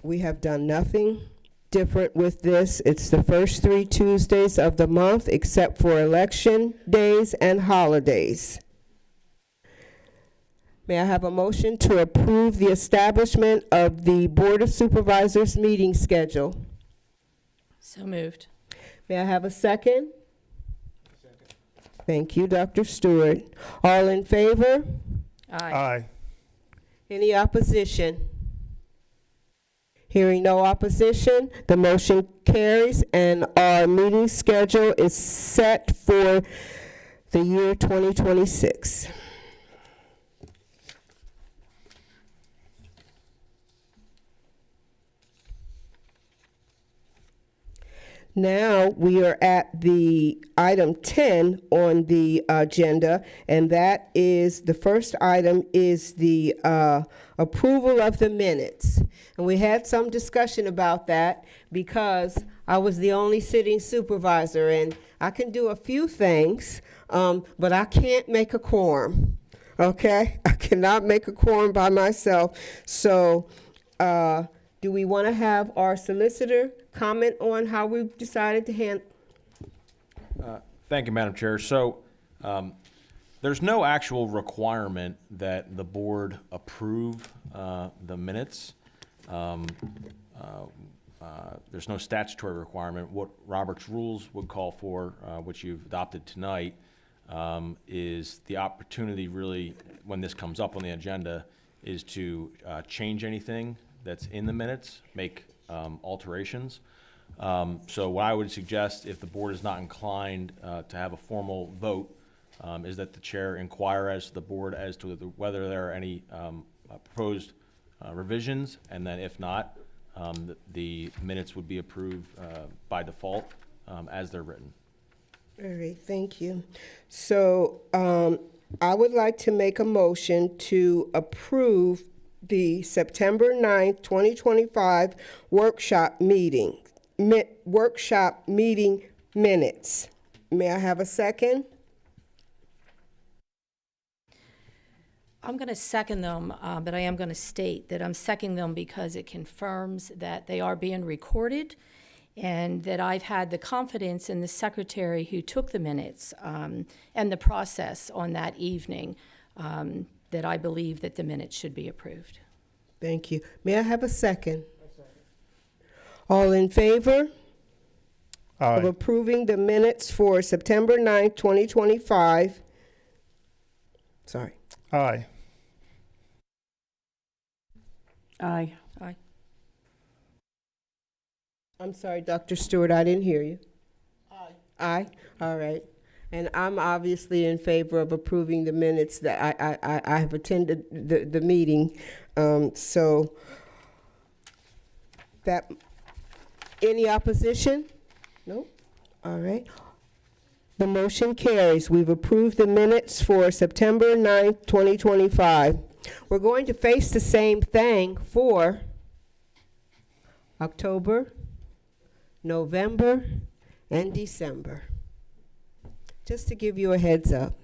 We have done nothing different with this. It's the first 3 Tuesdays of the month except for election days and holidays. May I have a motion to approve the establishment of the Board of Supervisors meeting schedule?
So moved.
May I have a second? Second. Thank you, Dr. Stewart. All in favor?
Aye.
Aye.
Any opposition? Hearing no opposition, the motion carries and our meeting schedule is set for the year 2026. Now we are at the item 10 on the agenda, and that is, the first item is the approval of the minutes. And we had some discussion about that because I was the only sitting supervisor, and I can do a few things, but I can't make a quorum, okay? I cannot make a quorum by myself. So do we want to have our solicitor comment on how we've decided to handle?
Thank you, Madam Chair. So there's no actual requirement that the board approve the minutes. There's no statutory requirement. What Robert's rules would call for, which you've adopted tonight, is the opportunity really, when this comes up on the agenda, is to change anything that's in the minutes, make alterations. So what I would suggest, if the board is not inclined to have a formal vote, is that the chair inquire as to the board as to whether there are any proposed revisions, and then if not, the minutes would be approved by default as they're written.
All right, thank you. So I would like to make a motion to approve the September 9th, 2025 workshop meeting minutes. May I have a second?
I'm going to second them, but I am going to state that I'm seconding them because it confirms that they are being recorded and that I've had the confidence in the secretary who took the minutes and the process on that evening that I believe that the minutes should be approved.
Thank you. May I have a second? All in favor of
Aye.
approving the minutes for September 9th, 2025? Sorry.
Aye.
Aye.
Aye.
I'm sorry, Dr. Stewart, I didn't hear you. Aye. Aye, all right. And I'm obviously in favor of approving the minutes that I have attended the meeting. So that, any opposition? Nope. All right. The motion carries. We've approved the minutes for September 9th, 2025. We're going to face the same thing for October, November, and December. Just to give you a heads up.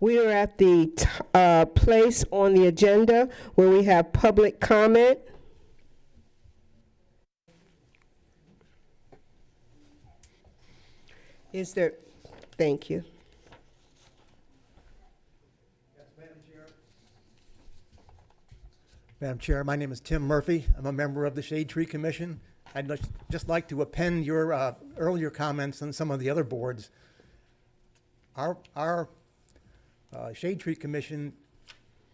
We are at the place on the agenda where we have public comment. Is there, thank you.
Madam Chair, my name is Tim Murphy. I'm a member of the Shade Tree Commission. I'd just like to append your earlier comments on some of the other boards. Our Shade Tree Commission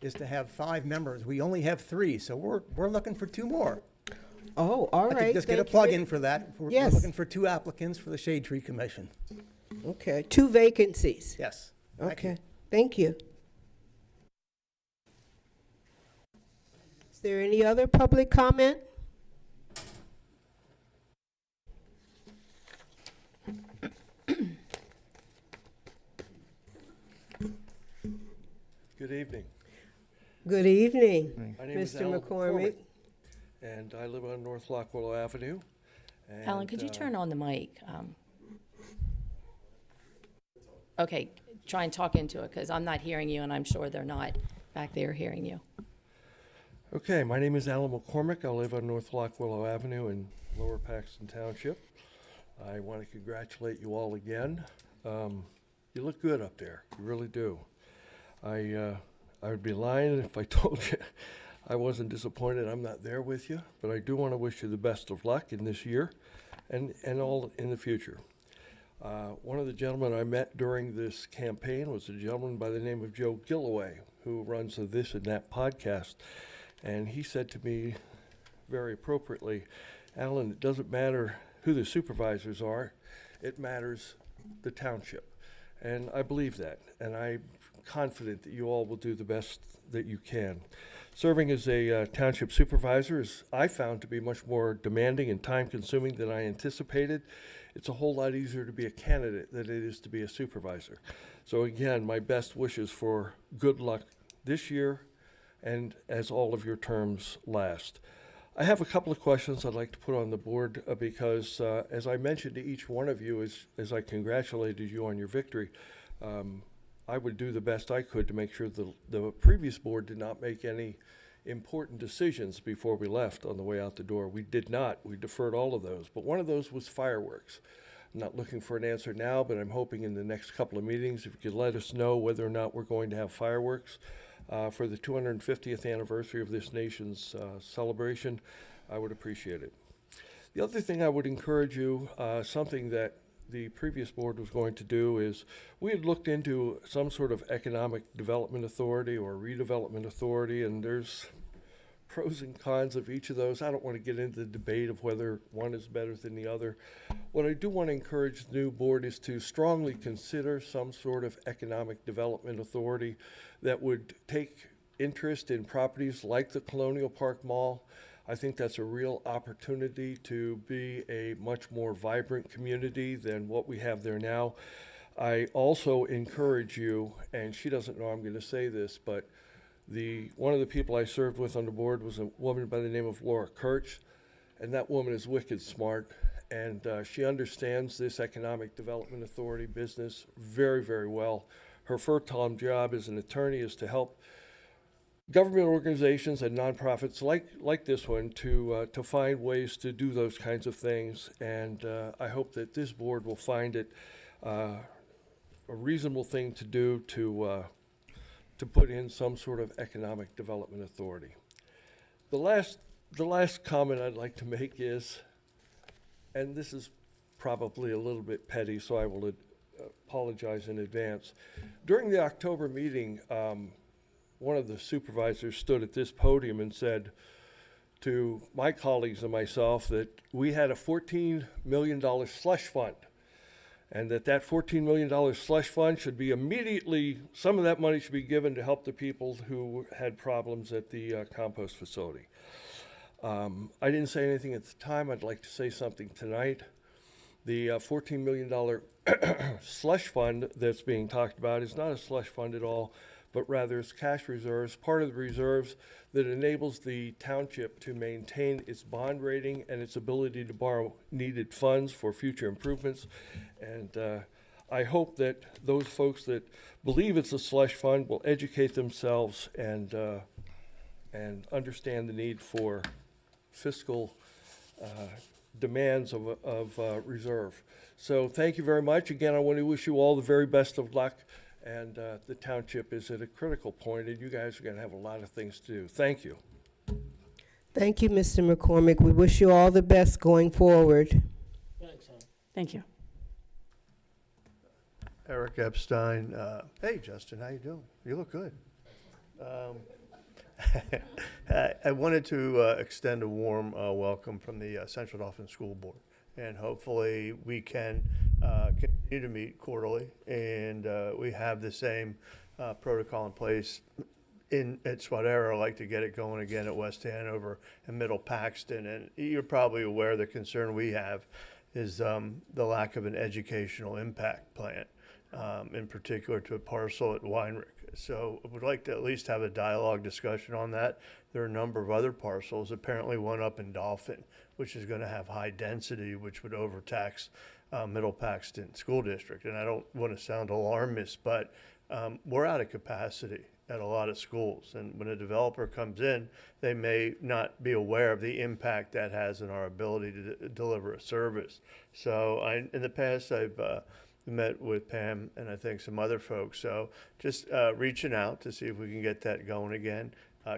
is to have 5 members. We only have 3, so we're looking for 2 more.
Oh, all
I
right.
could just get a
thank
plug
you.
in for that. We're
Yes.
looking for 2 applicants for the Shade Tree Commission.
Okay, 2 vacancies.
Yes. Thank you.
Okay, thank you. Is there any other public comment?
Good evening.
Good evening,
My name is
Mr.
Alan
McCormick.
and I live on North Lock Willow Avenue.
Alan, could you
And,
turn on the mic? Okay, try and talk into it because I'm not hearing you and I'm sure they're not back there hearing you.
Okay, my name is Alan McCormick. I live on North Lock Willow Avenue in Lower Paxton Township. I want to congratulate you all again. You look good up there. You really do. I would be lying if I told you I wasn't disappointed I'm not there with you, but I do want to wish you the best of luck in this year and all in the future. One of the gentlemen I met during this campaign was a gentleman by the name of Joe Gilloway, who runs the This and That podcast. And he said to me very appropriately, Alan, it doesn't matter who the supervisors are, it matters the township. And I believe that, and I'm confident that you all will do the best that you can. Serving as a township supervisor is, I found, to be much more demanding and time-consuming than I anticipated. It's a whole lot easier to be a candidate than it is to be a supervisor. So again, my best wishes for good luck this year and as all of your terms last. I have a couple of questions I'd like to put on the board because as I mentioned to each one of you as I congratulated you on your victory, I would do the best I could to make sure the previous board did not make any important decisions before we left on the way out the door. We did not. We deferred all of those. But one of those was fireworks. I'm not looking for an answer now, but I'm hoping in the next couple of meetings, if you could let us know whether or not we're going to have fireworks for the 250th anniversary of this nation's celebration, I would appreciate it. The other thing I would encourage you, something that the previous board was going to do, is we had looked into some sort of economic development authority or redevelopment authority, and there's pros and cons of each of those. I don't want to get into the debate of whether one is better than the other. What I do want to encourage the new board is to strongly consider some sort of economic development authority that would take interest in properties like the Colonial Park Mall. I think that's a real opportunity to be a much more vibrant community than what we have there now. I also encourage you, and she doesn't know I'm going to say this, but one of the people I served with on the board was a woman by the name of Laura Kirch, and that woman is wicked smart, and she understands this Economic Development Authority business very, very well. Her full-time job as an attorney is to help government organizations and nonprofits like this one to find ways to do those kinds of things, and I hope that this board will find it a reasonable thing to do to put in some sort of economic development authority. The last comment I'd like to make is, and this is probably a little bit petty, so I will apologize in advance. During the October meeting, one of the supervisors stood at this podium and said to my colleagues and myself that we had a $14 million slush fund, and that $14 million slush fund should be immediately, some of that money should be given to help the people who had problems at the compost facility. I didn't say anything at the time. I'd like to say something tonight. The $14 million slush fund that's being talked about is not a slush fund at all, but rather it's cash reserves, part of the reserves that enables the township to maintain its bond rating and its ability to borrow needed funds for future improvements. And I hope that those folks that believe it's a slush fund will educate themselves and understand the need for fiscal demands of reserve. So thank you very much. Again, I want to wish you all the very best of luck. And the township is at a critical point, and you guys are going to have a lot of things to do. Thank you.
Thank you, Mr. McCormick. We wish you all the best going forward.
Thanks, hon.
Thank you.
Eric Epstein. Hey, Justin, how you doing? You look good. I wanted to extend a warm welcome from the Central Dauphin School Board, and hopefully we can continue to meet quarterly, and we have the same protocol in place at Swadera. I'd like to get it going again at West Hanover and Middle Paxton, and you're probably aware the concern we have is the lack of an educational impact plan, in particular to a parcel at Weinrich. So I would like to at least have a dialogue discussion on that. There are a number of other parcels, apparently one up in Dolphin, which is going to have high density, which would overtax Middle Paxton School District. And I don't want to sound alarmist, but we're out of capacity at a lot of schools. And when a developer comes in, they may not be aware of the impact that has on our ability to deliver a service. So in the past, I've met with Pam and I think some other folks. So just reaching out to see if we can get that going again.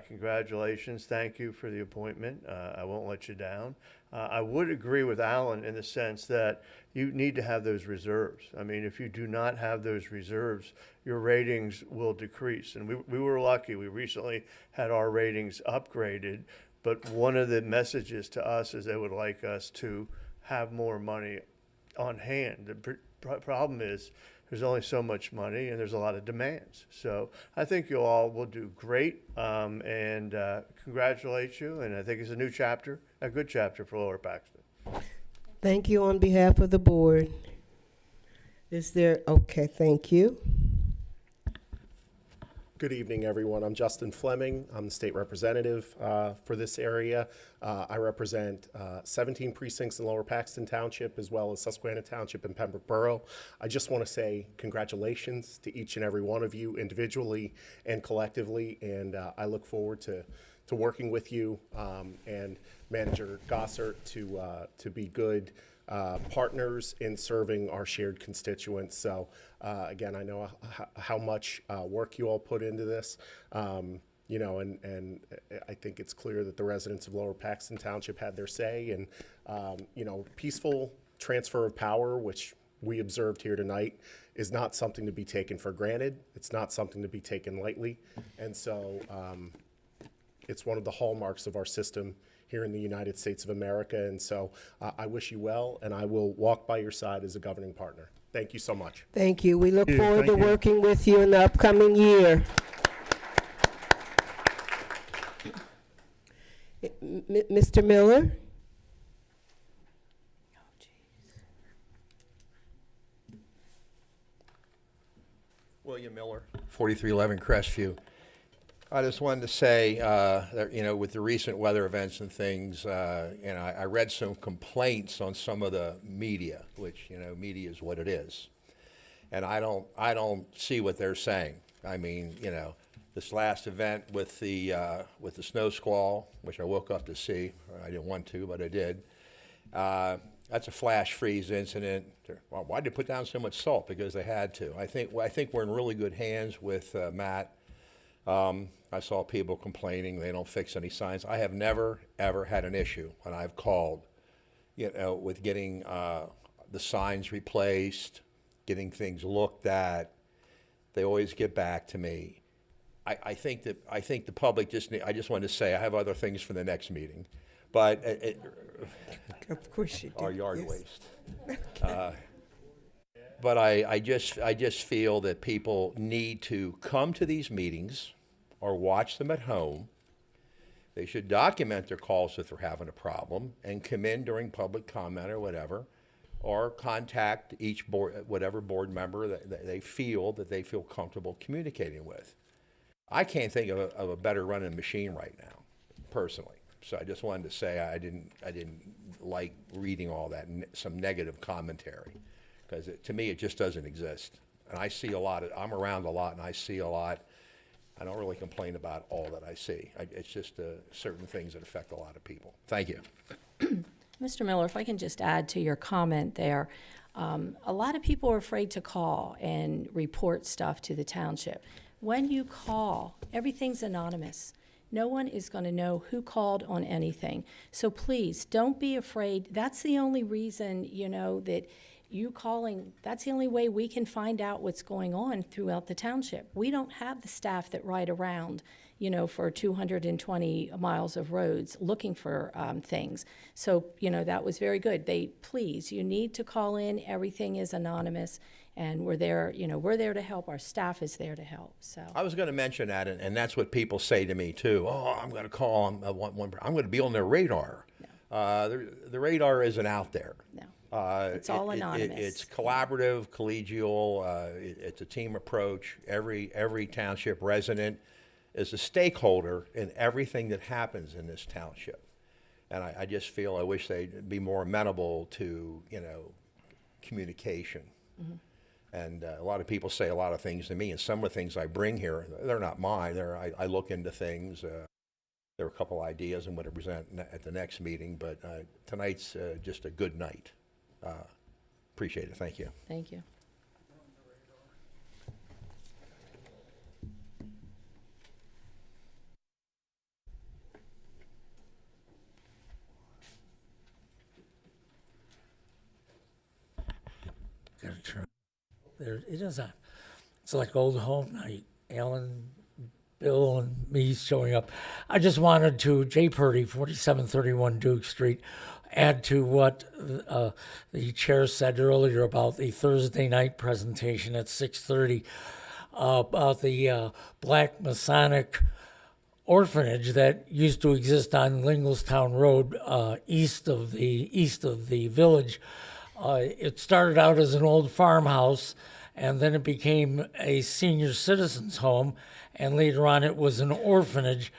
Congratulations. Thank you for the appointment. I won't let you down. I would agree with Alan in the sense that you need to have those reserves. I mean, if you do not have those reserves, your ratings will decrease. And we were lucky. We recently had our ratings upgraded, but one of the messages to us is they would like us to have more money on hand. The problem is there's only so much money and there's a lot of demands. So I think you all will do great, and congratulate you. And I think it's a new chapter, a good chapter for Lower Paxton.
Thank you on behalf of the board. Is there, okay, thank you.
Good evening, everyone. I'm Justin Fleming. I'm the state representative for this area. I represent 17 precincts in Lower Paxton Township, as well as Susquehanna Township and Pembroke Borough. I just want to say congratulations to each and every one of you individually and collectively, and I look forward to working with you and Manager Gossert to be good partners in serving our shared constituents. So again, I know how much work you all put into this, you know, and I think it's clear that the residents of Lower Paxton Township had their say, and you know, peaceful transfer of power, which we observed here tonight, is not something to be taken for granted. It's not something to be taken lightly, and so it's one of the hallmarks of our system here in the United States of America. And so I wish you well, and I will walk by your side as a governing partner. Thank you so much.
Thank you. We look
Thank you.
forward to
Thank you.
working with you in the upcoming year. Mr. Miller?
William Miller, 4311 Crestview. I just wanted to say that, you know, with the recent weather events and things, you know, I read some complaints on some of the media, which, you know, media is what it is. And I don't see what they're saying. I mean, you know, this last event with the snow squall, which I woke up to see, I didn't want to, but I did. That's a flash freeze incident. Well, why did they put down so much salt? Because they had to. I think we're in really good hands with Matt. I saw people complaining they don't fix any signs. I have never, ever had an issue when I've called, you know, with getting the signs replaced, getting things looked at. They always get back to me. I think the public I just wanted to say, I have other things for the next meeting, but
Of course you do.
our yard
yes.
waste. But I just feel that people need to come to these meetings or watch them at home. They should document their calls if they're having a problem and come in during public comment or whatever, or contact each board, whatever board member that they feel comfortable communicating with. I can't think of a better running machine right now, personally. So I just wanted to say I didn't like reading all that, some negative commentary, because to me it just doesn't exist. And I see a lot. I'm around a lot, and I see a lot. I don't really complain about all that I see. It's just certain things that affect a lot of people. Thank you.
Mr. Miller, if I can just add to your comment there, a lot of people are afraid to call and report stuff to the township. When you call, everything's anonymous. No one is going to know who called on anything. So please, don't be afraid. That's the only reason, you know, that you calling, that's the only way we can find out what's going on throughout the township. We don't have the staff that ride around, you know, for 220 miles of roads looking for things. So, you know, that was very good. Please, you need to call in. Everything is anonymous, and we're there, you know, we're there to help. Our staff is there to help, so.
I was going to mention that, and that's what people say to me too. Oh, I'm going to call. I'm going to be on their radar. No. The radar isn't out there.
No. It's all anonymous.
It's collaborative, collegial. It's a team approach. Every township resident is a stakeholder in everything that happens in this township. And I just feel I wish they'd be more amenable to, you know, communication. Mm-hmm. And a lot of people say a lot of things to me, and some of the things I bring here, they're not mine. I look into things. There are a couple ideas I'm going to present at the next meeting, but tonight's just a good night. Appreciate it. Thank you.
Thank you.
It is it's like old home night. Alan, Bill, and me showing up. I just wanted to, Jay Purdy, 4731 Duke Street, add to what the chair said earlier about the Thursday night presentation at 6:30 about the Black Masonic orphanage that used to exist on Linglestown Road, east of the village. It started out as an old farmhouse, and then it became a senior citizens home, and later on it was an orphanage.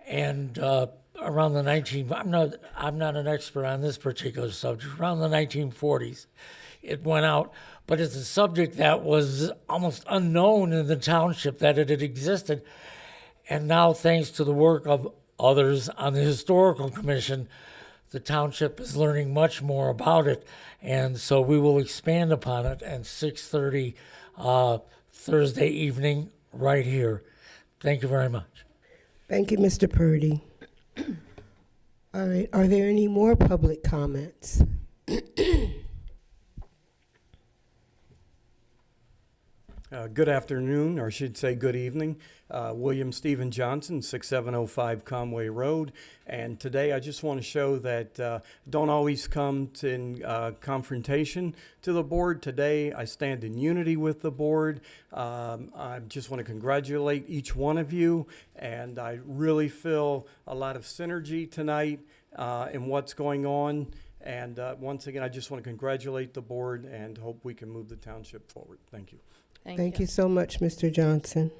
And around the I'm not an expert on this particular subject. Around the 1940s, it went out, but it's a subject that was almost unknown in the township that it had existed. And now, thanks to the work of others on the Historical Commission, the township is learning much more about it. And so we will expand upon it at 6:30 Thursday evening right here. Thank you very much.
Thank you, Mr. Purdy. All right, are there any more public comments?
Good afternoon, or I should say good evening. William Stephen Johnson, 6705 Conway Road. And today I just want to show that don't always come in confrontation to the board. Today I stand in unity with the board. I just want to congratulate each one of you. And I really feel a lot of synergy tonight in what's going on. And once again, I just want to congratulate the board and hope we can move the township forward. Thank you.
Thank you so much, Mr. Johnson.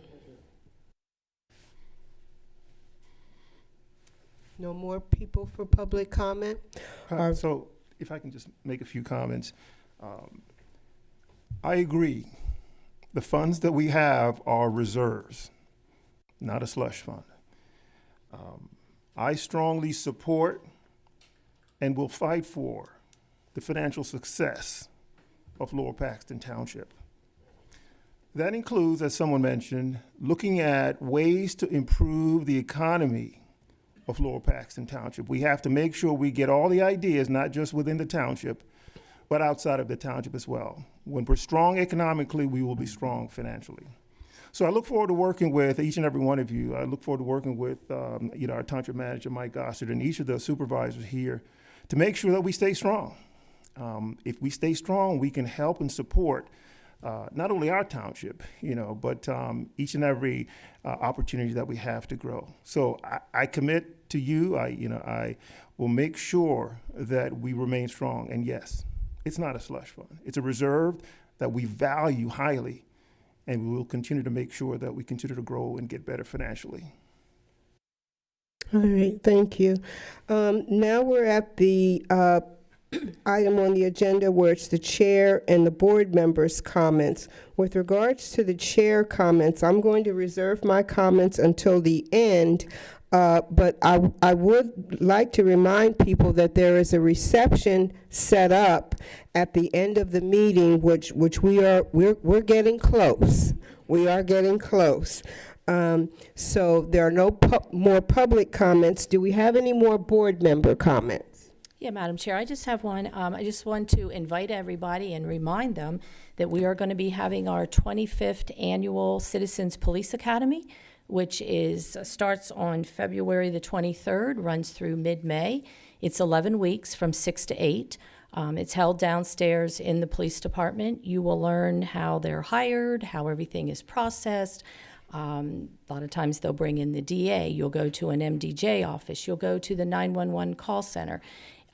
No more people for public comment?
So if I can just make a few comments. I agree. The funds that we have are reserves, not a slush fund. I strongly support and will fight for the financial success of Lower Paxton Township. That includes, as someone mentioned, looking at ways to improve the economy of Lower Paxton Township. We have to make sure we get all the ideas, not just within the township, but outside of the township as well. When we're strong economically, we will be strong financially. So I look forward to working with each and every one of you. I look forward to working with our township manager, Mike Gossard, and each of the supervisors here to make sure that we stay strong. If we stay strong, we can help and support not only our township, but each and every opportunity that we have to grow. So I commit to you. I will make sure that we remain strong. And yes, it's not a slush fund. It's a reserve that we value highly, and we will continue to make sure that we continue to grow and get better financially.
All right, thank you. Now we're at the item on the agenda where it's the chair and the board members' comments. With regards to the chair comments, I'm going to reserve my comments until the end, but I would like to remind people that there is a reception set up at the end of the meeting, which we're getting close. We are getting close. So there are no more public comments. Do we have any more board member comments?
Yeah, Madam Chair, I just have one. I just want to invite everybody and remind them that we are going to be having our 25th annual Citizens Police Academy, which starts on February the 23rd, runs through mid-May. It's 11 weeks from 6 to 8. It's held downstairs in the police department. You will learn how they're hired, how everything is processed. A lot of times they'll bring in the DA. You'll go to an MDJ office. You'll go to the 911 call center.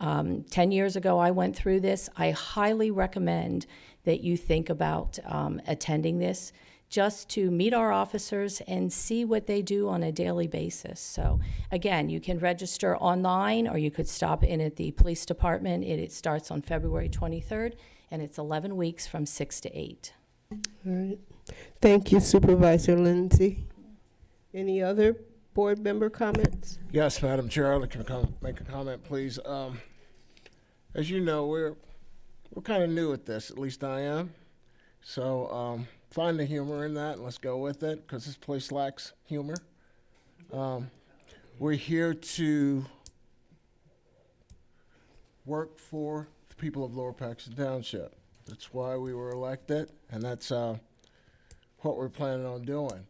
10 years ago, I went through this. I highly recommend that you think about attending this just to meet our officers and see what they do on a daily basis. So again, you can register online or you could stop in at the police department. It starts on February 23rd and it's 11 weeks from 6 to 8.
All right. Thank you, Supervisor Lindsay. Any other board member comments?
Yes, Madam Chair, I'd like to make a comment, please. As you know, we're kind of new at this, at least I am. So find the humor in that and let's go with it, because this place lacks humor. We're here to work for the people of Lower Paxton Township. That's why we were elected, and that's what we're planning on doing.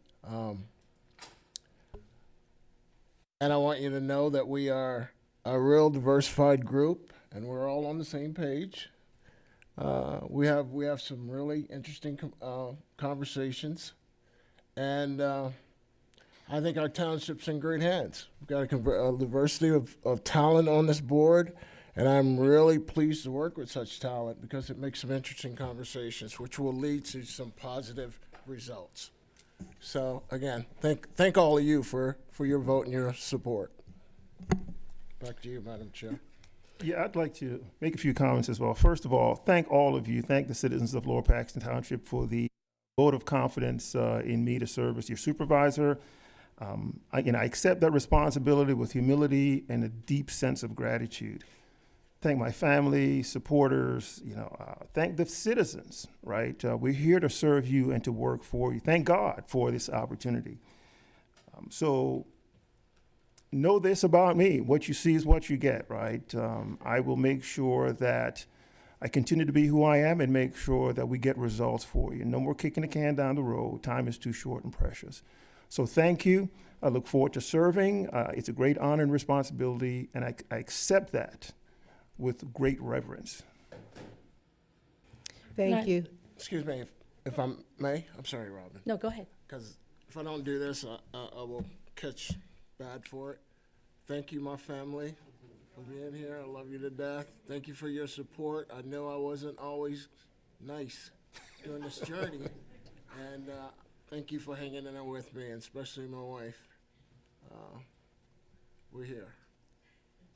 And I want you to know that we are a real diversified group, and we're all on the same page. We have some really interesting conversations, and I think our township's in great hands. We've got a diversity of talent on this board, and I'm really pleased to work with such talent because it makes some interesting conversations, which will lead to some positive results. So again, thank all of you for your vote and your support. Back to you, Madam Chair.
Yeah, I'd like to make a few comments as well. First of all, thank all of you. Thank the citizens of Lower Paxton Township for the vote of confidence in me to serve as your supervisor. I accept that responsibility with humility and a deep sense of gratitude. Thank my family, supporters, thank the citizens, right? We're here to serve you and to work for you. Thank God for this opportunity. So know this about me. What you see is what you get, right? I will make sure that I continue to be who I am and make sure that we get results for you. No more kicking the can down the road. Time is too short and precious. So thank you. I look forward to serving. It's a great honor and responsibility, and I accept that with great reverence.
Thank you.
Excuse me, if I may. I'm sorry, Robin.
No, go ahead.
Because if I don't do this, I will catch bad for it. Thank you, my family, for being here. I love you to death. Thank you for your support. I know I wasn't always nice during this journey. And thank you for hanging in there with me, and especially my wife. We're here.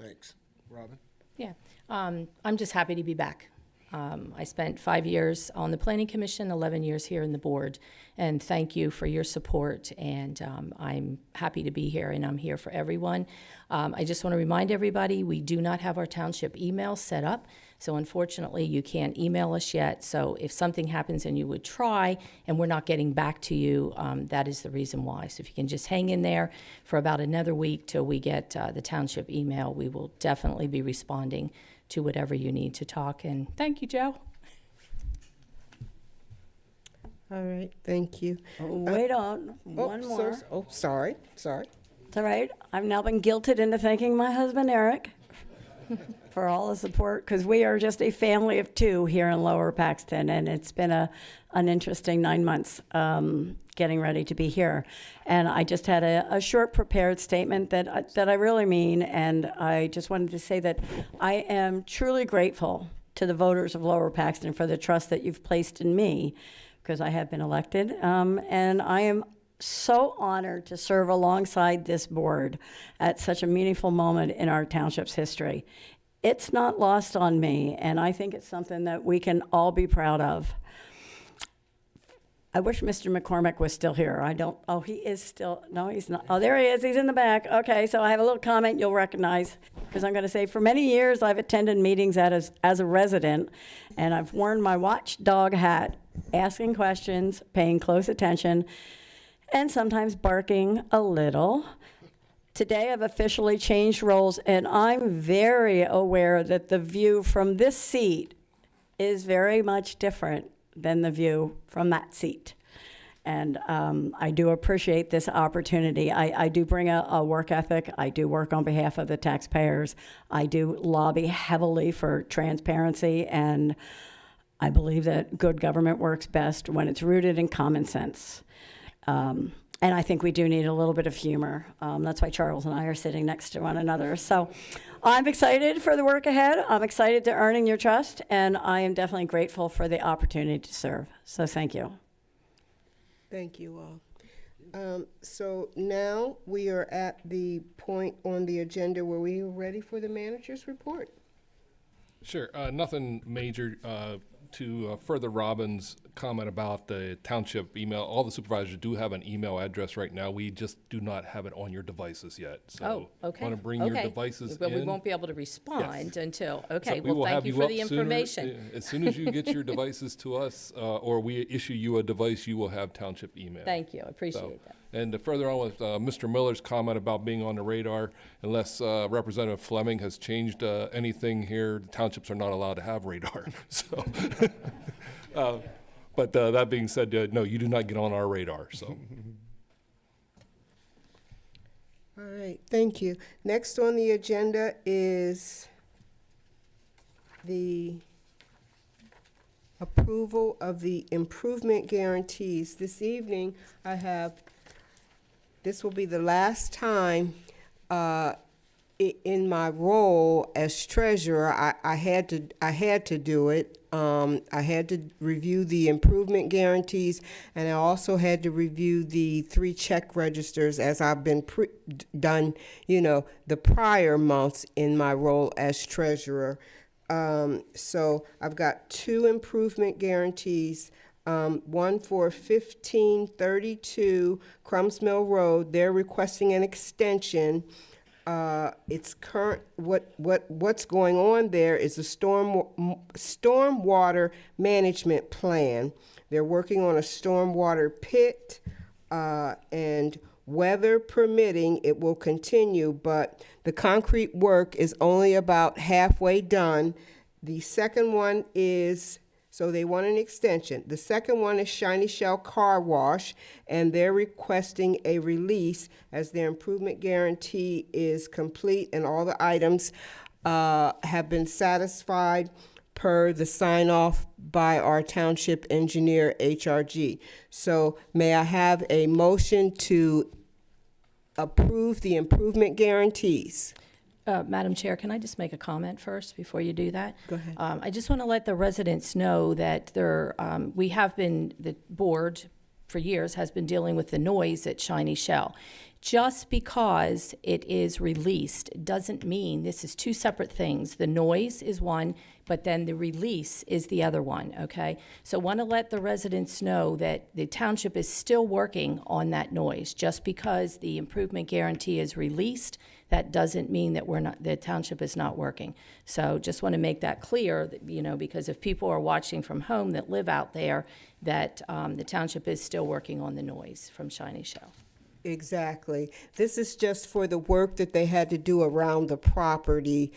Thanks. Robin?
Yeah, I'm just happy to be back. I spent 5 years on the Planning Commission, 11 years here in the board, and thank you for your support, and I'm happy to be here, and I'm here for everyone. I just want to remind everybody, we do not have our township email set up, so unfortunately, you can't email us yet, so if something happens and you would try, and we're not getting back to you, that is the reason why. So if you can just hang in there for about another week till we get the township email, we will definitely be responding to whatever you need to talk. And thank you, Joe.
All right, thank you.
Wait on, one more.
Sorry.
It's all right. I've now been guilted into thanking my husband, Eric, for all the support, because we are just a family of two here in Lower Paxton, and it's been an interesting 9 months getting ready to be here. And I just had a short prepared statement that I really mean, and I just wanted to say that I am truly grateful to the voters of Lower Paxton for the trust that you've placed in me, because I have been elected, and I am so honored to serve alongside this board at such a meaningful moment in our township's history. It's not lost on me, and I think it's something that we can all be proud of. I wish Mr. McCormick was still here. He is still, no, he's not. Oh, there he is, he's in the back. Okay, so I have a little comment you'll recognize, because I'm gonna say, for many years, I've attended meetings as a resident, and I've worn my watchdog hat, asking questions, paying close attention, and sometimes barking a little. Today, I've officially changed roles, and I'm very aware that the view from this seat is very much different than the view from that seat. And I do appreciate this opportunity. I do bring a work ethic. I do work on behalf of the taxpayers. I do lobby heavily for transparency, and I believe that good government works best when it's rooted in common sense. And I think we do need a little bit of humor. That's why Charles and I are sitting next to one another. So I'm excited for the work ahead. I'm excited to earning your trust, and I am definitely grateful for the opportunity to serve. So thank you.
Thank you all. So now we are at the point on the agenda where we are ready for the manager's report.
Sure. Nothing major. To further Robin's comment about the township email, all the supervisors do have an email address right now. We just do not have it on your devices yet. So
okay.
want to bring your devices
But
in.
we won't be able to respond until, okay,
So we will
well,
have
thank you
you
for
up
the
sooner.
information.
As soon as you get your devices to us, or we issue you a device, you will have township email.
Thank you, I appreciate that.
And to further on with Mr. Miller's comment about being on the radar, unless Representative Fleming has changed anything here, the townships are not allowed to have radar. So, but that being said, no, you do not get on our radar. So.
All right, thank you. Next on the agenda is the approval of the improvement guarantees. This evening, this will be the last time in my role as treasurer, I had to do it. I had to review the improvement guarantees, and I also had to review the 3 check registers as I've been done, the prior months in my role as treasurer. So I've got 2 improvement guarantees. One for 1532 Crumbs Mill Road. They're requesting an extension. It's current. What's going on there is a stormwater management plan. They're working on a stormwater pit, and weather permitting, it will continue. But the concrete work is only about halfway done, The second one is, so they want an extension. The second one is Shiny Shell Car Wash, and they're requesting a release as their improvement guarantee is complete and all the items have been satisfied per the sign-off by our township engineer, HRG. So may I have a motion to approve the improvement guarantees?
Madam Chair, can I just make a comment first before you do that?
Go ahead.
I just want to let the residents know that the board for years has been dealing with the noise at Shiny Shell. Just because it is released doesn't mean this is two separate things. The noise is one, but then the release is the other one, okay? So want to let the residents know that the township is still working on that noise. Just because the improvement guarantee is released, that doesn't mean that the township is not working. So just want to make that clear, that, because if people are watching from home that live out there, that the township is still working on the noise from Shiny Shell.
Exactly. This is just for the work that they had to do around the property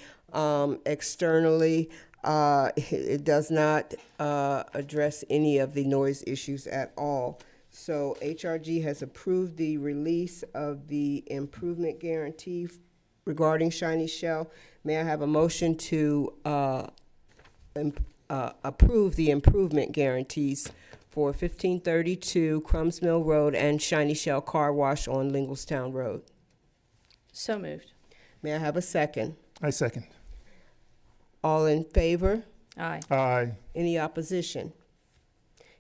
externally. It does not address any of the noise issues at all. So HRG has approved the release of the improvement guarantee regarding Shiny Shell. May I have a motion to approve the improvement guarantees for 1532 Crumbs Mill Road and Shiny Shell Car Wash on Linglestown Road?
So moved.
May I have a second?
I second.
All in favor?
Aye.
Aye.
Any opposition?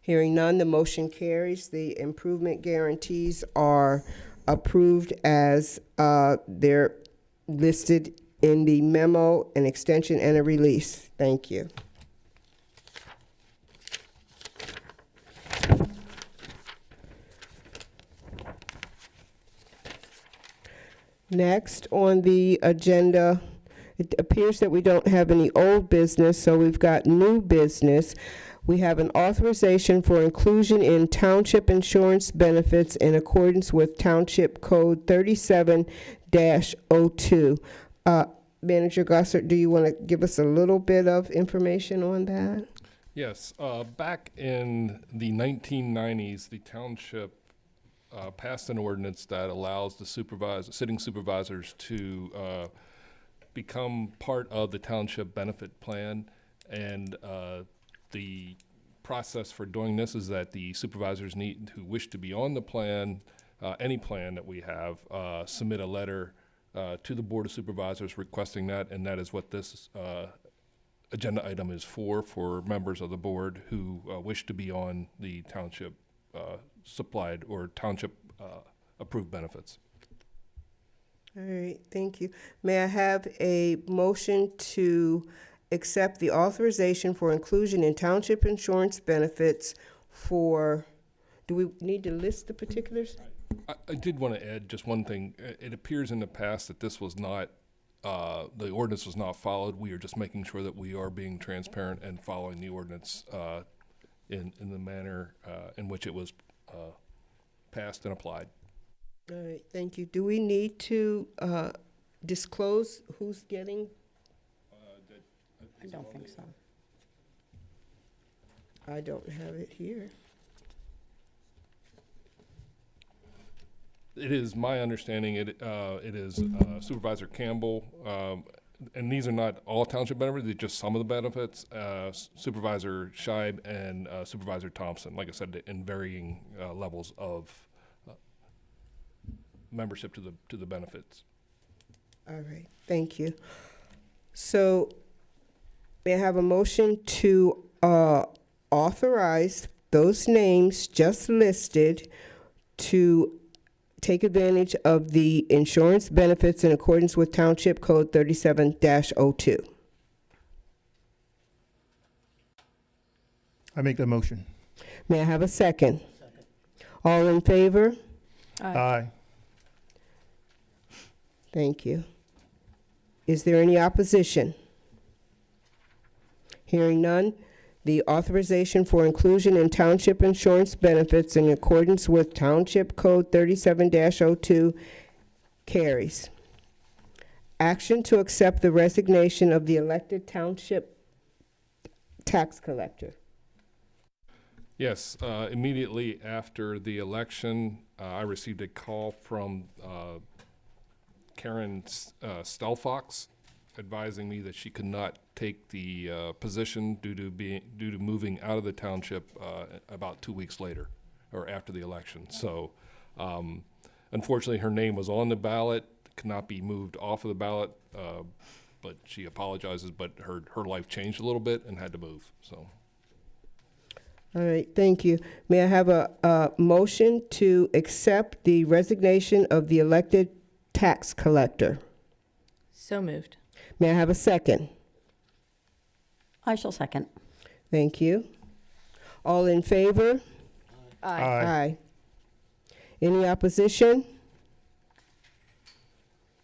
Hearing none, the motion carries. The improvement guarantees are approved as they're listed in the memo, an extension and a release. Thank you. Next on the agenda, it appears that we don't have any old business, so we've got new business. We have an authorization for inclusion in township insurance benefits in accordance with Township Code 37-02. Manager Gossard, do you want to give us a little bit of information on that?
Yes, back in the 1990s, the township passed an ordinance that allows the sitting supervisors to become part of the township benefit plan. And the process for doing this is that the supervisors who wish to be on the plan, any plan that we have, submit a letter to the Board of Supervisors requesting that, and that is what this agenda item is for members of the board who wish to be on the township supplied or township approved benefits.
All right, thank you. May I have a motion to accept the authorization for inclusion in township insurance benefits for, do we need to list the particulars?
I did want to add just one thing. It appears in the past that this was not, the ordinance was not followed. We are just making sure that we are being transparent and following the ordinance in the manner in which it was passed and applied.
All right, thank you. Do we need to disclose who's getting?
I don't think so.
I don't have it here.
It is my understanding it is Supervisor Campbell, and these are not all township benefits, they're just some of the benefits, Supervisor Scheib and Supervisor Thompson, like I said, in varying levels of membership to the benefits.
All right, thank you. So may I have a motion to authorize those names just listed to take advantage of the insurance benefits in accordance with Township Code 37-02?
I make that motion.
May I have a second? Second. All in favor?
Aye.
Thank you. Is there any opposition? Hearing none, the authorization for inclusion in township insurance benefits in accordance with Township Code 37-02 carries. Action to accept the resignation of the elected township tax collector.
Yes, immediately after the election, I received a call from Karen Stelfox advising me that she could not take the position due to moving out of the township about 2 weeks later, or after the election. So, unfortunately, her name was on the ballot, could not be moved off of the ballot, but she apologizes. But her life changed a little bit and had to move. So.
All right, thank you. May I have a motion to accept the resignation of the elected tax collector?
So moved.
May I have a second?
I shall second.
Thank you. All in favor?
Aye.
Aye. Any opposition?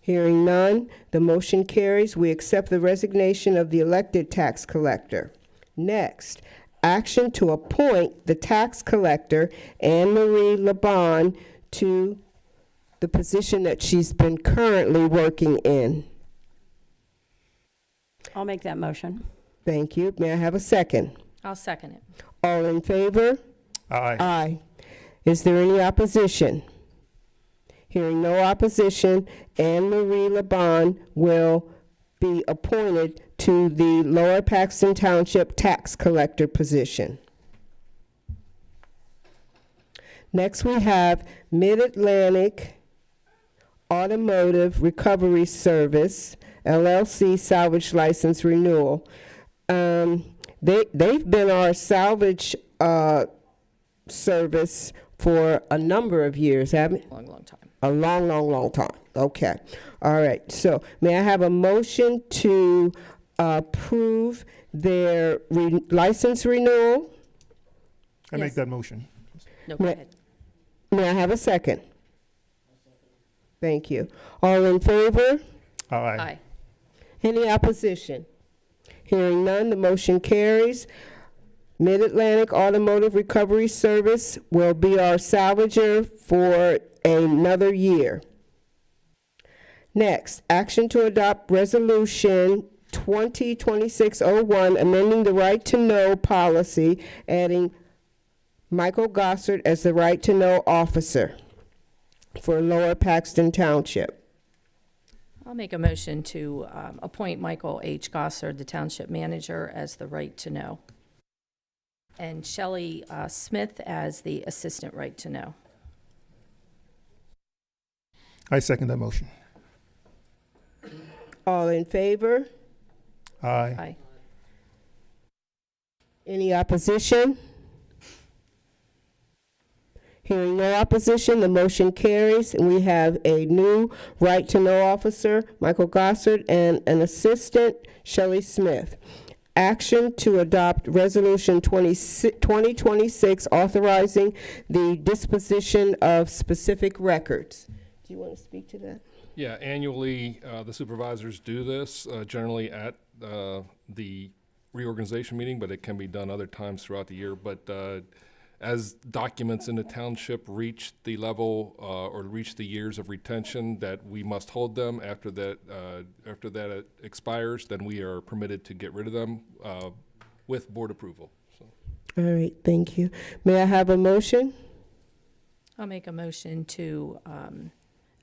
Hearing none, the motion carries. We accept the resignation of the elected tax collector. Next, action to appoint the tax collector, Anne Marie Laban, to the position that she's been currently working in.
I'll make that motion.
Thank you. May I have a second?
I'll second it.
All in favor?
Aye.
Aye. Is there any opposition? Hearing no opposition, Anne Marie Laban will be appointed to the Lower Paxton Township tax collector position. Next, we have Mid-Atlantic Automotive Recovery Service, LLC salvage license renewal. They've been our salvage service for a number of years, haven't?
Long time.
A long time. Okay. All right. So may I have a motion to approve their license renewal?
I make that motion.
No, go ahead.
May I have a second? Thank you. All in favor?
Aye.
Aye.
Any opposition? Hearing none, the motion carries. Mid-Atlantic Automotive Recovery Service will be our salvager for another year. Next, action to adopt Resolution 2026-01, amending the right to know policy, adding Michael Gossard as the right to know officer for Lower Paxton Township.
I'll make a motion to appoint Michael H. Gossard, the township manager, as the right to know, and Shelley Smith as the assistant right to know.
I second that motion.
All in favor?
Aye.
Aye.
Any opposition? Hearing no opposition, the motion carries, and we have a new right-to-know officer, Michael Gossard, and an assistant, Shelley Smith. Action to adopt Resolution 2026, authorizing the disposition of specific records. Do you want to speak to that?
Yeah, annually, the supervisors do this, generally at the reorganization meeting, but it can be done other times throughout the year. But as documents in the township reach the level or reach the years of retention that we must hold them, after that expires, then we are permitted to get rid of them with board approval. So.
All right, thank you. May I have a motion?
I'll make a motion to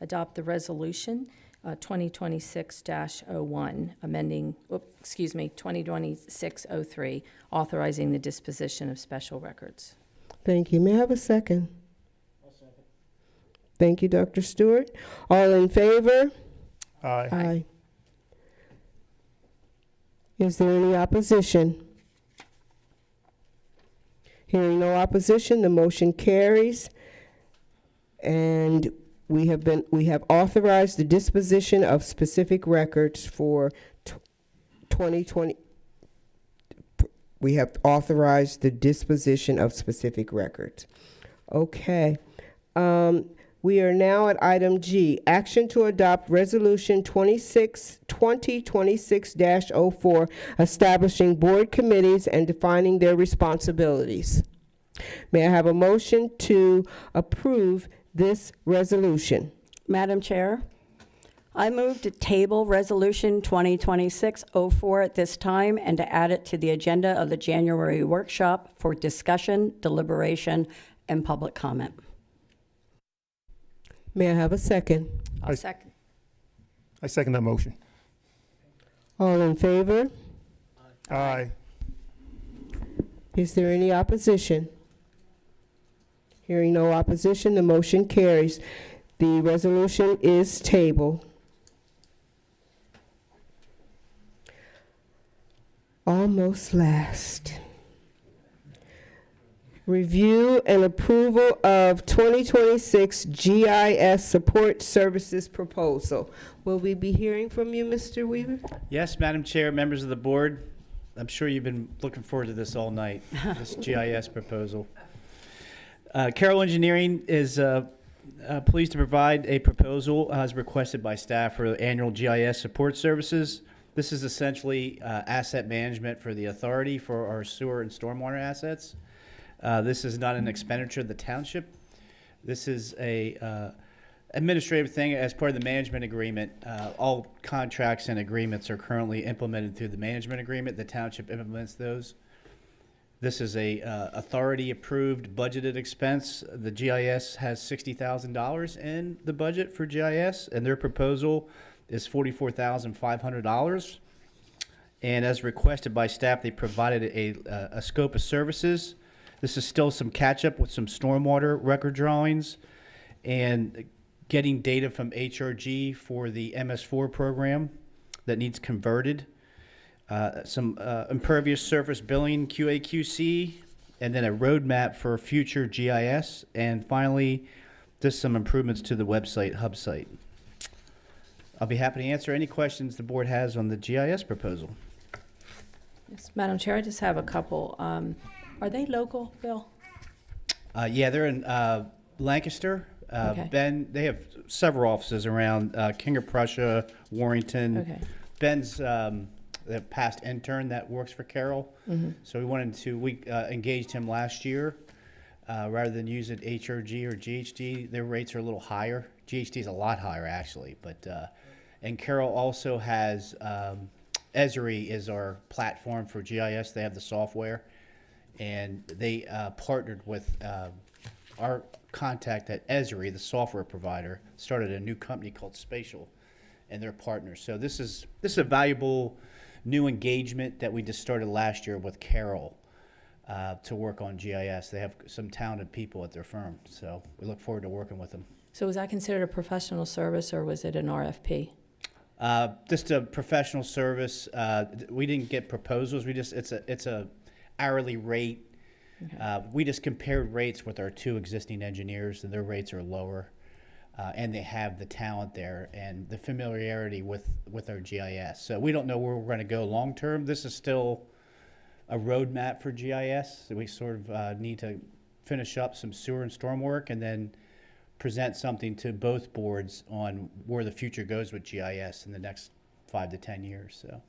adopt the resolution 2026-01, amending, 2026-03, authorizing the disposition of special records.
Thank you. May I have a second? Thank you, Dr. Stewart. All in favor?
Aye.
Aye. Is there any opposition? Hearing no opposition, the motion carries. And we have authorized the disposition of specific records for 2020. We have authorized the disposition of specific records. Okay. We are now at item G, action to adopt Resolution 2026-04, establishing board committees and defining their responsibilities. May I have a motion to approve this resolution?
Madam Chair, I move to table Resolution 2026-04 at this time and to add it to the agenda of the January workshop for discussion, deliberation, and public comment.
May I have a second?
I'll second.
I second that motion.
All in favor?
Aye.
Is there any opposition? Hearing no opposition, the motion carries. The resolution is tabled. Almost last. Review and approval of 2026 GIS Support Services Proposal. Will we be hearing from you, Mr. Weaver?
Yes, Madam Chair, members of the board, I'm sure you've been looking forward to this all night, this GIS proposal. Carroll Engineering is pleased to provide a proposal as requested by staff for annual GIS support services. This is essentially asset management for the authority for our sewer and stormwater assets. This is not an expenditure of the township. This is a administrative thing as part of the management agreement. All contracts and agreements are currently implemented through the management agreement. The township implements those. This is a authority-approved budgeted expense. The GIS has $60,000 in the budget for GIS, and their proposal is $44,500. And as requested by staff, they provided a scope of services. This is still some catch-up with some stormwater record drawings and getting data from HRG for the MS4 program that needs converted. Some impervious surface billing QA/QC, and then a roadmap for future GIS, and finally, just some improvements to the website, hub site. I'll be happy to answer any questions the board has on the GIS proposal.
Yes, Madam Chair, I just have a couple. Are they local, Bill?
Yeah, they're in Lancaster.
Okay.
Ben, they have several offices around King of Prussia, Warrington.
Okay.
Ben's the past intern that works for Carroll. So we engaged him last year. Rather than use it HRG or GHD, their rates are a little higher. GHD is a lot higher actually, but and Carroll also has Esri is our platform for GIS. They have the software, and they partnered with our contact at Esri, the software provider, started a new company called Spatial, and they're partners. So this is a valuable new engagement that we just started last year with Carroll to work on GIS. They have some talented people at their firm, so we look forward to working with them.
So was that considered a professional service, or was it an RFP?
Just a professional service. We didn't get proposals. It's a hourly rate.
Okay.
We just compared rates with our two existing engineers, and their rates are lower. And they have the talent there and the familiarity with our GIS. So we don't know where we're going to go long term. This is still a roadmap for GIS. So we sort of need to finish up some sewer and storm work and then present something to both boards on where the future goes with GIS in the next 5 to 10 years. So.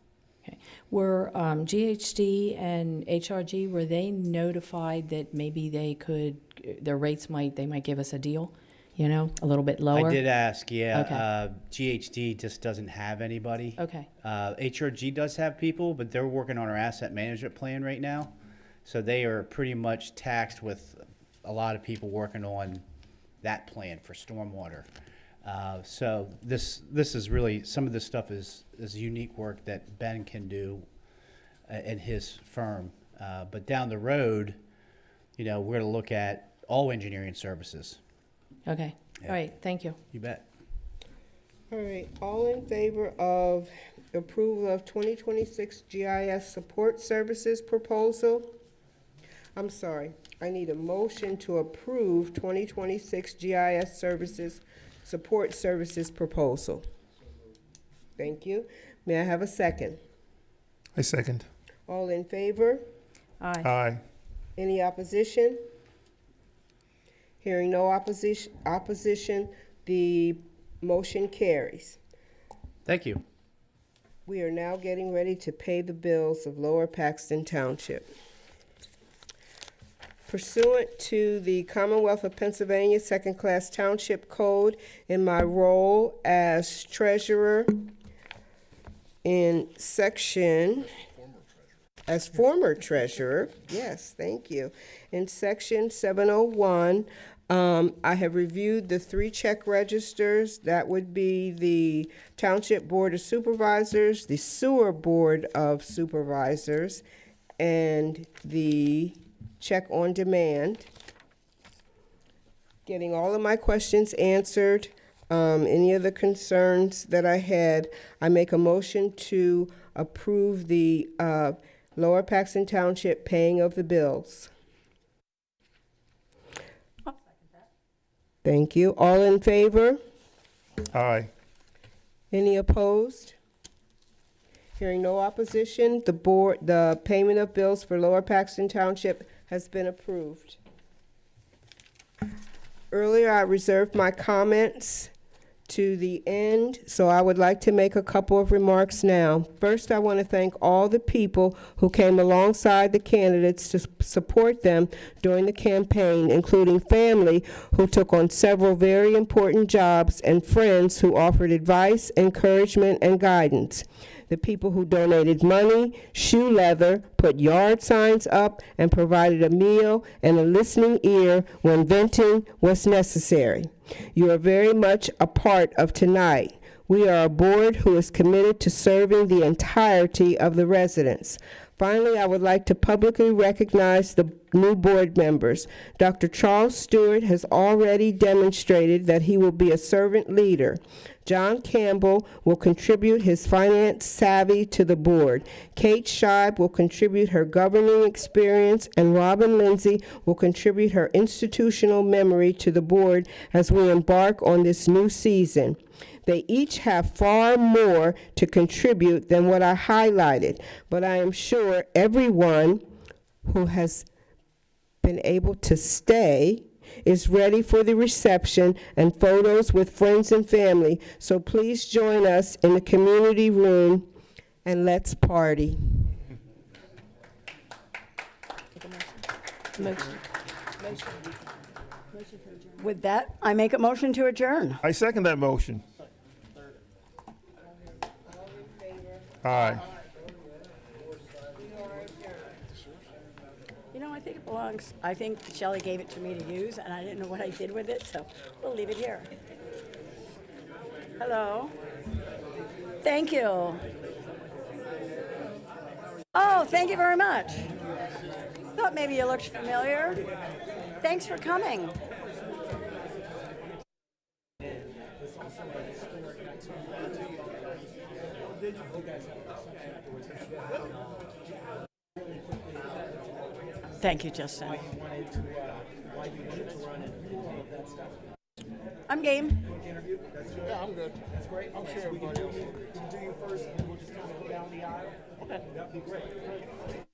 Okay. Were GHD and HRG, were they notified that maybe their rates might give us a deal? You know, a little bit lower?
I did ask, yeah.
Okay.
GHD just doesn't have anybody.
Okay.
HRG does have people, but they're working on our asset management plan right now. So they are pretty much taxed with a lot of people working on that plan for stormwater. So this is really, some of this stuff is unique work that Ben can do in his firm. But down the road, we're going to look at all engineering services.
Okay.
Yeah.
All right. Thank you.
You bet.
All right, all in favor of approval of 2026 GIS Support Services Proposal? I'm sorry, I need a motion to approve 2026 GIS Support Services Proposal. Thank you. May I have a second?
I second.
All in favor?
Aye.
Aye.
Any opposition? Hearing no opposition, the motion carries.
Thank you.
We are now getting ready to pay the bills of Lower Paxton Township. pursuant to the Commonwealth of Pennsylvania Second Class Township Code in my role as treasurer in section, as former treasurer, yes, thank you. In section 701, I have reviewed the 3 check registers. That would be the Township Board of Supervisors, the Sewer Board of Supervisors, and the check on demand. Getting all of my questions answered, any of the concerns that I had, I make a motion to approve the Lower Paxton Township paying of the bills. Thank you. All in favor?
Aye.
Any opposed? Hearing no opposition, the payment of bills for Lower Paxton Township has been approved. Earlier, I reserved my comments to the end, so I would like to make a couple of remarks now. First, I want to thank all the people who came alongside the candidates to support them during the campaign, including family who took on several very important jobs and friends who offered advice, encouragement, and guidance. The people who donated money, shoe leather, put yard signs up, and provided a meal and a listening ear when venting was necessary. You are very much a part of tonight. We are a board who is committed to serving the entirety of the residents. Finally, I would like to publicly recognize the new board members. Dr. Charles Stewart has already demonstrated that he will be a servant leader. John Campbell will contribute his finance savvy to the board. Kate Scheib will contribute her governing experience, and Robin Lindsay will contribute her institutional memory to the board as we embark on this new season. They each have far more to contribute than what I highlighted, but I am sure everyone who has been able to stay is ready for the reception and photos with friends and family. So please join us in the community room and let's party.
With that, I make a motion to adjourn.
I second that motion. Aye.
You know, I think it belongs, I think Shelley gave it to me to use, and I didn't know what I did with it, so we'll leave it here. Hello. Thank you. Oh, thank you very much. Thought maybe you looked familiar. Thanks for coming. Thank you, Justin. I'm game.
Yeah, I'm good. That's great. I'm sure everybody else.
Do you first, and we'll just kind of go down the aisle? Okay, that'd be great.